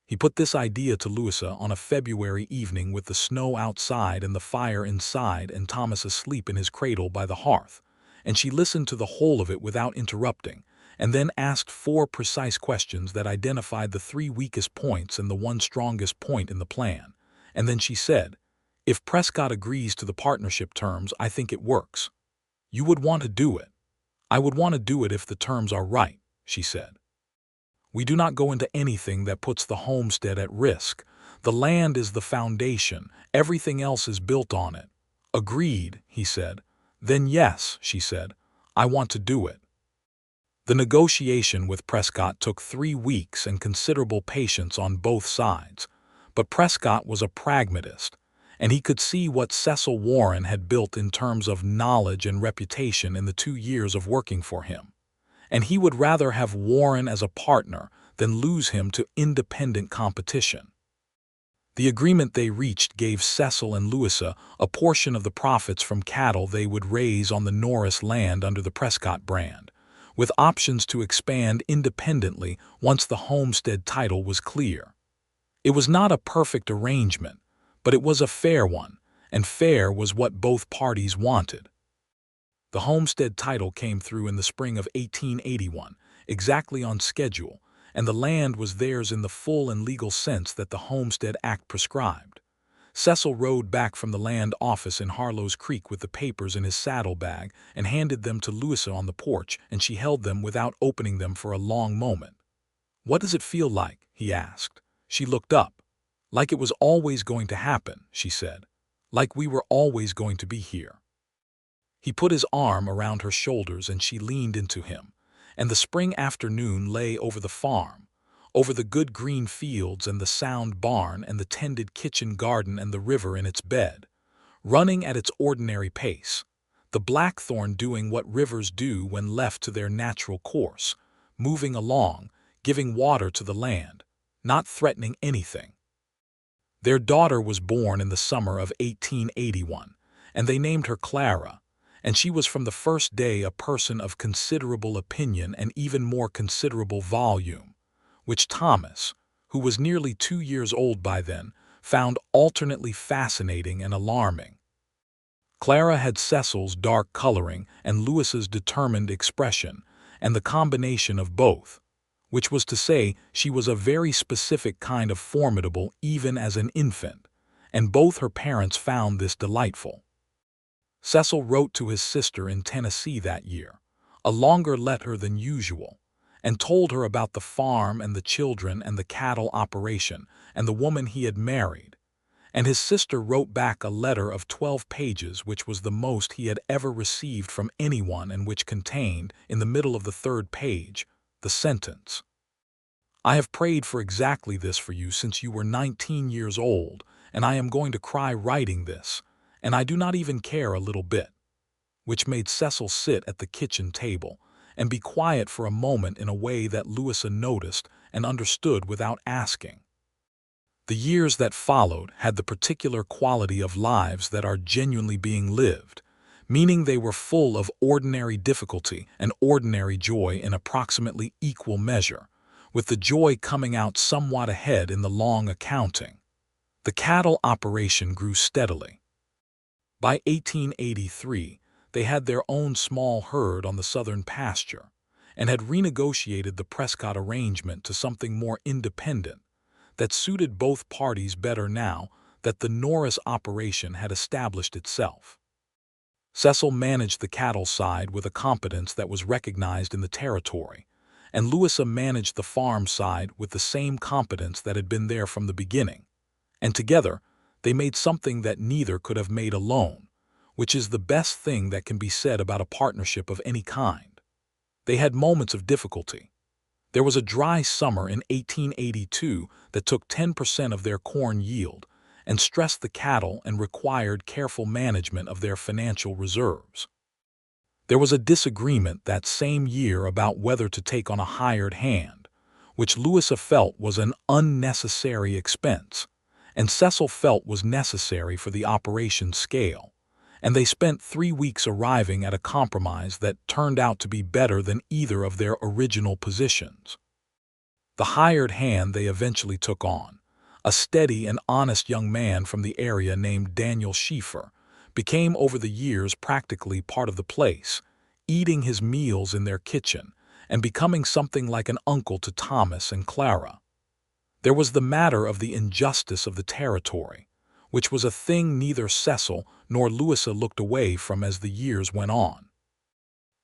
A: He put this idea to Louisa on a February evening with the snow outside and the fire inside and Thomas asleep in his cradle by the hearth, and she listened to the whole of it without interrupting, and then asked 4 precise questions that identified the 3 weakest points and the 1 strongest point in the plan, and then she said, "If Prescott agrees to the partnership terms, I think it works. You would want to do it. I would want to do it if the terms are right," she said. We do not go into anything that puts the homestead at risk. The land is the foundation. Everything else is built on it." "Agreed," he said. "Then yes," she said. "I want to do it." The negotiation with Prescott took 3 weeks and considerable patience on both sides. But Prescott was a pragmatist, and he could see what Cecil Warren had built in terms of knowledge and reputation in the 2 years of working for him. And he would rather have Warren as a partner than lose him to independent competition. The agreement they reached gave Cecil and Louisa a portion of the profits from cattle they would raise on the Norris land under the Prescott brand, with options to expand independently once the homestead title was clear. It was not a perfect arrangement, but it was a fair one, and fair was what both parties wanted. The homestead title came through in the spring of 1881, exactly on schedule, and the land was theirs in the full and legal sense that the Homestead Act prescribed. Cecil rode back from the land office in Harlow's Creek with the papers in his saddlebag and handed them to Louisa on the porch, and she held them without opening them for a long moment. "What does it feel like?" he asked. She looked up. "Like it was always going to happen," she said. "Like we were always going to be here." He put his arm around her shoulders and she leaned into him, and the spring afternoon lay over the farm, over the good green fields and the sound barn and the tended kitchen garden and the river in its bed, running at its ordinary pace, the Blackthorn doing what rivers do when left to their natural course, moving along, giving water to the land, not threatening anything. Their daughter was born in the summer of 1881, and they named her Clara, and she was from the first day a person of considerable opinion and even more considerable volume, which Thomas, who was nearly 2 years old by then, found alternately fascinating and alarming. Clara had Cecil's dark coloring and Louisa's determined expression, and the combination of both, which was to say she was a very specific kind of formidable even as an infant, and both her parents found this delightful. Cecil wrote to his sister in Tennessee that year, a longer letter than usual, and told her about the farm and the children and the cattle operation and the woman he had married, and his sister wrote back a letter of 12 pages which was the most he had ever received from anyone and which contained, in the middle of the 3rd page, the sentence, "I have prayed for exactly this for you since you were 19 years old, and I am going to cry writing this, and I do not even care a little bit," which made Cecil sit at the kitchen table and be quiet for a moment in a way that Louisa noticed and understood without asking. The years that followed had the particular quality of lives that are genuinely being lived, meaning they were full of ordinary difficulty and ordinary joy in approximately equal measure, with the joy coming out somewhat ahead in the long accounting. The cattle operation grew steadily. By 1883, they had their own small herd on the southern pasture and had renegotiated the Prescott arrangement to something more independent that suited both parties better now that the Norris operation had established itself. Cecil managed the cattle side with a competence that was recognized in the territory, and Louisa managed the farm side with the same competence that had been there from the beginning, and together they made something that neither could have made alone, which is the best thing that can be said about a partnership of any kind. They had moments of difficulty. There was a dry summer in 1882 that took 10% of their corn yield and stressed the cattle and required careful management of their financial reserves. There was a disagreement that same year about whether to take on a hired hand, which Louisa felt was an unnecessary expense, and Cecil felt was necessary for the operation's scale, and they spent 3 weeks arriving at a compromise that turned out to be better than either of their original positions. The hired hand they eventually took on, a steady and honest young man from the area named Daniel Schieffer, became over the years practically part of the place, eating his meals in their kitchen and becoming something like an uncle to Thomas and Clara. There was the matter of the injustice of the territory, which was a thing neither Cecil nor Louisa looked away from as the years went on.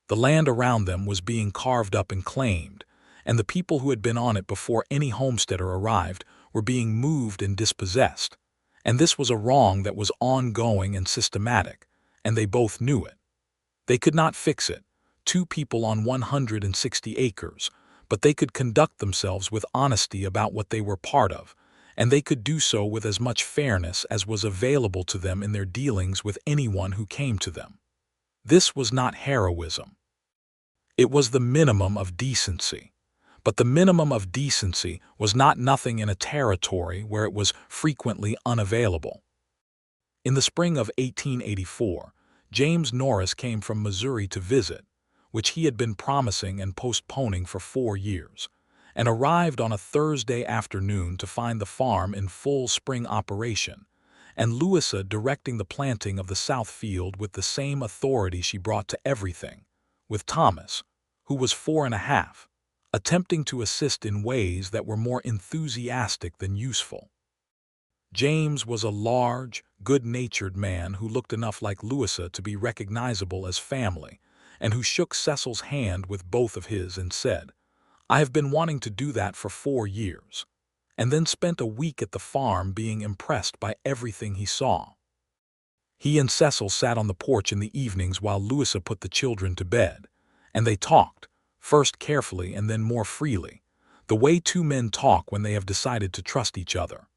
A: The land around them was being carved up and claimed, and the people who had been on it before any homesteader arrived were being moved and dispossessed. And this was a wrong that was ongoing and systematic, and they both knew it. They could not fix it, two people on 160 acres, but they could conduct themselves with honesty about what they were part of, and they could do so with as much fairness as was available to them in their dealings with anyone who came to them. This was not heroism. It was the minimum of decency. But the minimum of decency was not nothing in a territory where it was frequently unavailable. In the spring of 1884, James Norris came from Missouri to visit, which he had been promising and postponing for 4 years, and arrived on a Thursday afternoon to find the farm in full spring operation, and Louisa directing the planting of the south field with the same authority she brought to everything, with Thomas, who was 4.5, attempting to assist in ways that were more enthusiastic than useful. James was a large, good-natured man who looked enough like Louisa to be recognizable as family, and who shook Cecil's hand with both of his and said, "I have been wanting to do that for 4 years," and then spent a week at the farm being impressed by everything he saw. He and Cecil sat on the porch in the evenings while Louisa put the children to bed, and they talked, first carefully and then more freely, the way two men talk when they have decided to trust each other.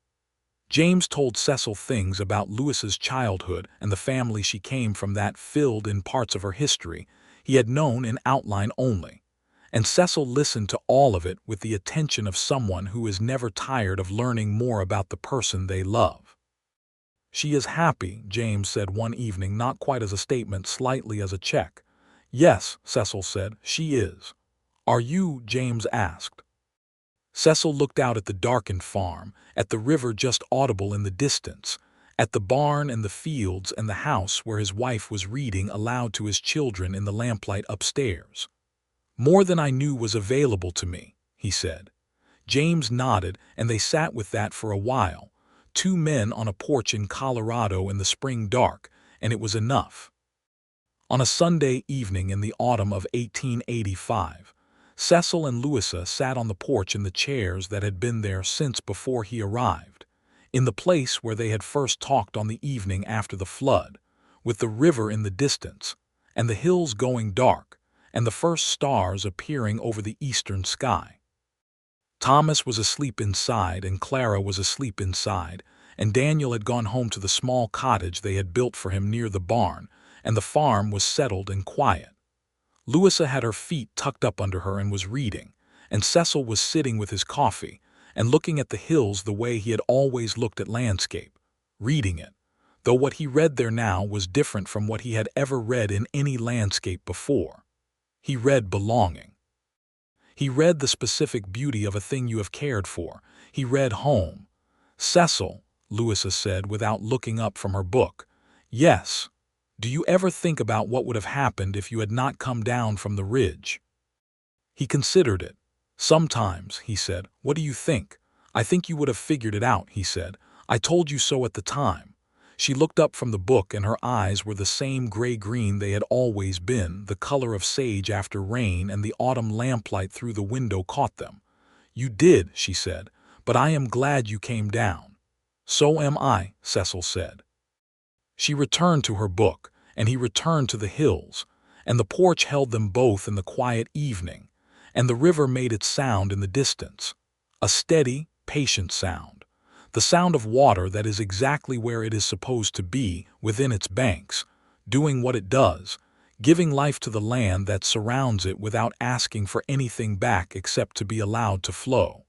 A: James told Cecil things about Louisa's childhood and the family she came from that filled in parts of her history he had known in outline only, and Cecil listened to all of it with the attention of someone who is never tired of learning more about the person they love. "She is happy," James said one evening, not quite as a statement, slightly as a check. "Yes," Cecil said, "she is." "Are you?" James asked. Cecil looked out at the darkened farm, at the river just audible in the distance, at the barn and the fields and the house where his wife was reading aloud to his children in the lamplight upstairs. "More than I knew was available to me," he said. James nodded, and they sat with that for a while, two men on a porch in Colorado in the spring dark, and it was enough. On a Sunday evening in the autumn of 1885, Cecil and Louisa sat on the porch in the chairs that had been there since before he arrived, in the place where they had first talked on the evening after the flood, with the river in the distance, and the hills going dark, and the first stars appearing over the eastern sky. Thomas was asleep inside, and Clara was asleep inside, and Daniel had gone home to the small cottage they had built for him near the barn, and the farm was settled and quiet. Louisa had her feet tucked up under her and was reading, and Cecil was sitting with his coffee and looking at the hills the way he had always looked at landscape, reading it, though what he read there now was different from what he had ever read in any landscape before. He read belonging. He read the specific beauty of a thing you have cared for. He read home. "Cecil," Louisa said without looking up from her book, "yes. Do you ever think about what would have happened if you had not come down from the ridge?" He considered it. "Sometimes," he said. "What do you think?" "I think you would have figured it out," he said. "I told you so at the time." She looked up from the book, and her eyes were the same gray-green they had always been, the color of sage after rain, and the autumn lamplight through the window caught them. "You did," she said, "but I am glad you came down." "So am I," Cecil said. She returned to her book, and he returned to the hills, and the porch held them both in the quiet evening, and the river made its sound in the distance, a steady, patient sound, the sound of water that is exactly where it is supposed to be, within its banks, doing what it does, giving life to the land that surrounds it without asking for anything back except to be allowed to flow.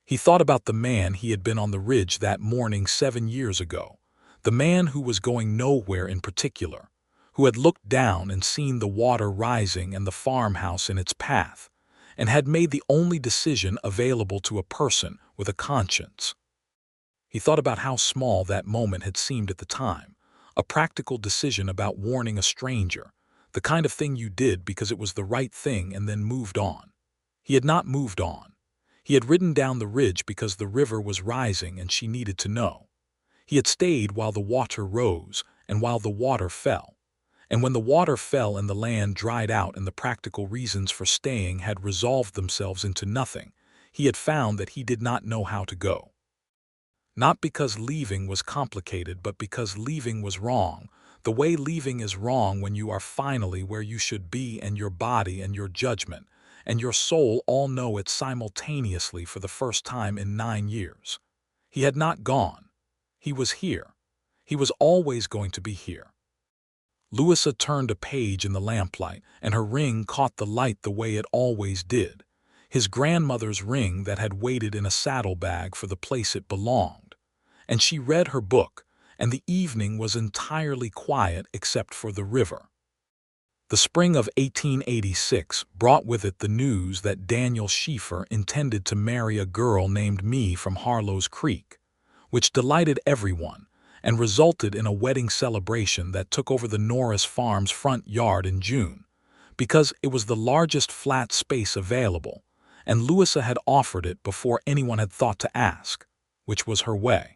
A: He thought about the man he had been on the ridge that morning 7 years ago, the man who was going nowhere in particular, who had looked down and seen the water rising and the farmhouse in its path, and had made the only decision available to a person with a conscience. He thought about how small that moment had seemed at the time, a practical decision about warning a stranger, the kind of thing you did because it was the right thing and then moved on. He had not moved on. He had ridden down the ridge because the river was rising and she needed to know. He had stayed while the water rose and while the water fell, And when the water fell and the land dried out and the practical reasons for staying had resolved themselves into nothing, he had found that he did not know how to go. Not because leaving was complicated, but because leaving was wrong. The way leaving is wrong when you are finally where you should be, and your body and your judgment and your soul all know it simultaneously for the first time in 9 years. He had not gone. He was here. He was always going to be here. Louisa turned a page in the lamplight, and her ring caught the light the way it always did. His grandmother's ring that had waited in a saddlebag for the place it belonged. And she read her book, and the evening was entirely quiet except for the river. The spring of 1886 brought with it the news that Daniel Schieffer intended to marry a girl named Me from Harlow's Creek, which delighted everyone and resulted in a wedding celebration that took over the Norris farm's front yard in June, because it was the largest flat space available, and Louisa had offered it before anyone had thought to ask, which was her way.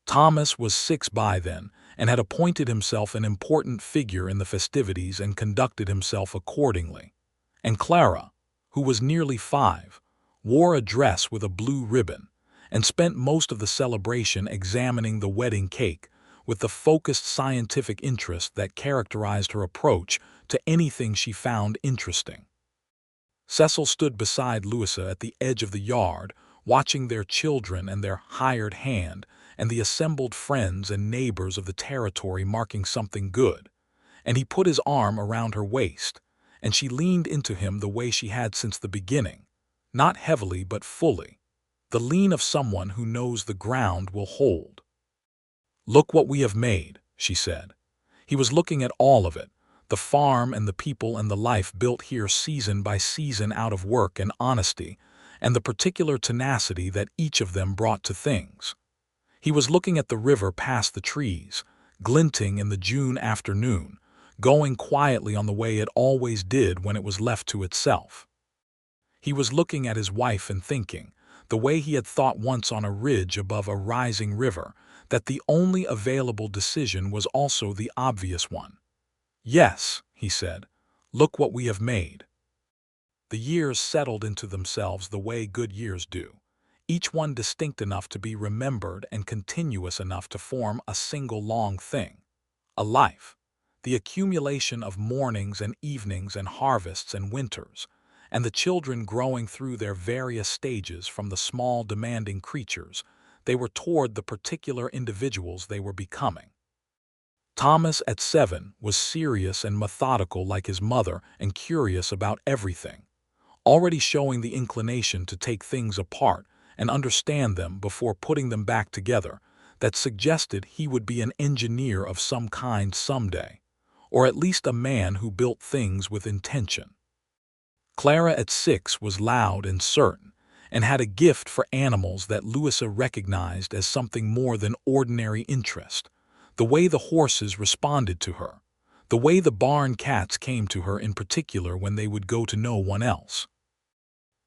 A: Thomas was 6 by then and had appointed himself an important figure in the festivities and conducted himself accordingly. And Clara, who was nearly 5, wore a dress with a blue ribbon and spent most of the celebration examining the wedding cake with the focused scientific interest that characterized her approach to anything she found interesting. Cecil stood beside Louisa at the edge of the yard, watching their children and their hired hand and the assembled friends and neighbors of the territory marking something good, and he put his arm around her waist, and she leaned into him the way she had since the beginning, not heavily but fully, the lean of someone who knows the ground will hold. "Look what we have made," she said. He was looking at all of it, the farm and the people and the life built here season by season out of work and honesty, and the particular tenacity that each of them brought to things. He was looking at the river past the trees, glinting in the June afternoon, going quietly on the way it always did when it was left to itself. He was looking at his wife and thinking, the way he had thought once on a ridge above a rising river, that the only available decision was also the obvious one. "Yes," he said, "look what we have made." The years settled into themselves the way good years do, each one distinct enough to be remembered and continuous enough to form a single long thing, a life, the accumulation of mornings and evenings and harvests and winters, and the children growing through their various stages from the small demanding creatures they were toward the particular individuals they were becoming. Thomas at 7 was serious and methodical like his mother and curious about everything, already showing the inclination to take things apart and understand them before putting them back together, that suggested he would be an engineer of some kind someday, or at least a man who built things with intention. Clara at 6 was loud and certain, and had a gift for animals that Louisa recognized as something more than ordinary interest, the way the horses responded to her, the way the barn cats came to her in particular when they would go to no one else.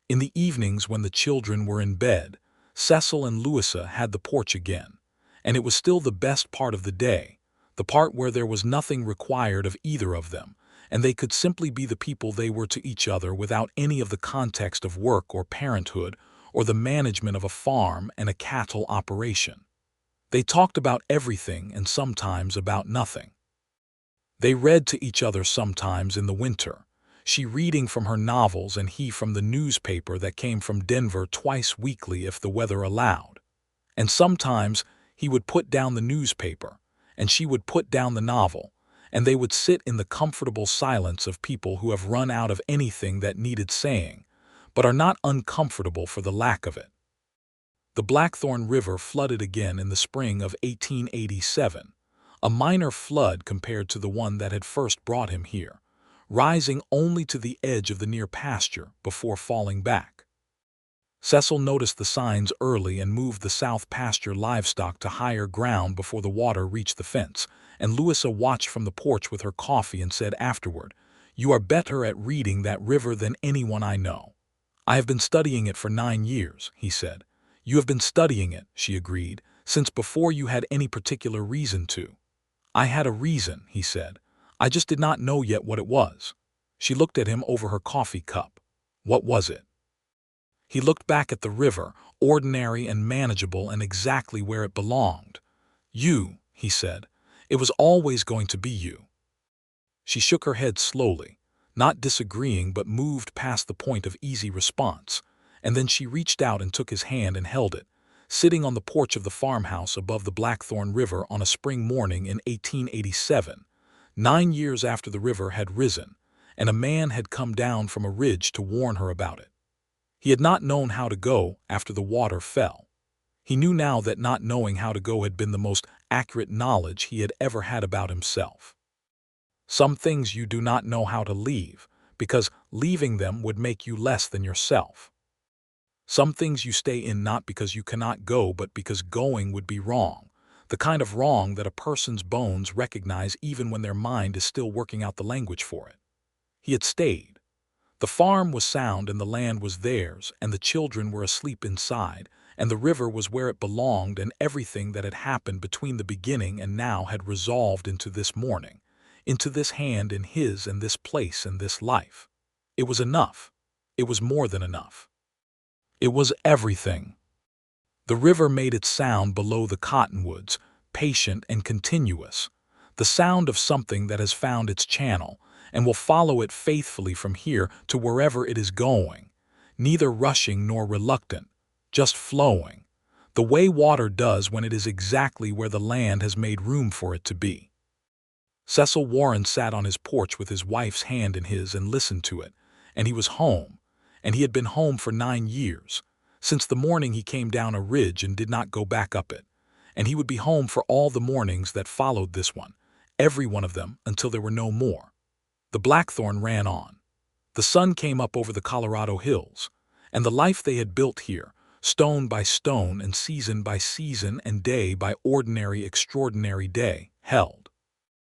A: In the evenings when the children were in bed, Cecil and Louisa had the porch again, and it was still the best part of the day, the part where there was nothing required of either of them, and they could simply be the people they were to each other without any of the context of work or parenthood or the management of a farm and a cattle operation. They talked about everything and sometimes about nothing. They read to each other sometimes in the winter, she reading from her novels and he from the newspaper that came from Denver twice weekly if the weather allowed. And sometimes he would put down the newspaper, and she would put down the novel, and they would sit in the comfortable silence of people who have run out of anything that needed saying, but are not uncomfortable for the lack of it. The Blackthorn River flooded again in the spring of 1887, a minor flood compared to the one that had first brought him here, rising only to the edge of the near pasture before falling back. Cecil noticed the signs early and moved the south pasture livestock to higher ground before the water reached the fence, and Louisa watched from the porch with her coffee and said afterward, "You are better at reading that river than anyone I know." "I have been studying it for 9 years," he said. "You have been studying it," she agreed, "since before you had any particular reason to." "I had a reason," he said. I just did not know yet what it was. She looked at him over her coffee cup. What was it? He looked back at the river, ordinary and manageable and exactly where it belonged. You, he said. It was always going to be you. She shook her head slowly, not disagreeing but moved past the point of easy response, and then she reached out and took his hand and held it, sitting on the porch of the farmhouse above the Blackthorn River on a spring morning in 1887, 9 years after the river had risen, and a man had come down from a ridge to warn her about it. He had not known how to go after the water fell. He knew now that not knowing how to go had been the most accurate knowledge he had ever had about himself. Some things you do not know how to leave, because leaving them would make you less than yourself. Some things you stay in not because you cannot go, but because going would be wrong, the kind of wrong that a person's bones recognize even when their mind is still working out the language for it. He had stayed. The farm was sound and the land was theirs, and the children were asleep inside, and the river was where it belonged, and everything that had happened between the beginning and now had resolved into this morning, into this hand in his and this place and this life. It was enough. It was more than enough. It was everything. The river made its sound below the cottonwoods, patient and continuous, the sound of something that has found its channel and will follow it faithfully from here to wherever it is going, neither rushing nor reluctant, just flowing, the way water does when it is exactly where the land has made room for it to be. Cecil Warren sat on his porch with his wife's hand in his and listened to it, and he was home, and he had been home for 9 years, since the morning he came down a ridge and did not go back up it, and he would be home for all the mornings that followed this one, every one of them until there were no more. The Blackthorn ran on. The sun came up over the Colorado hills, and the life they had built here, stone by stone and season by season and day by ordinary extraordinary day, held.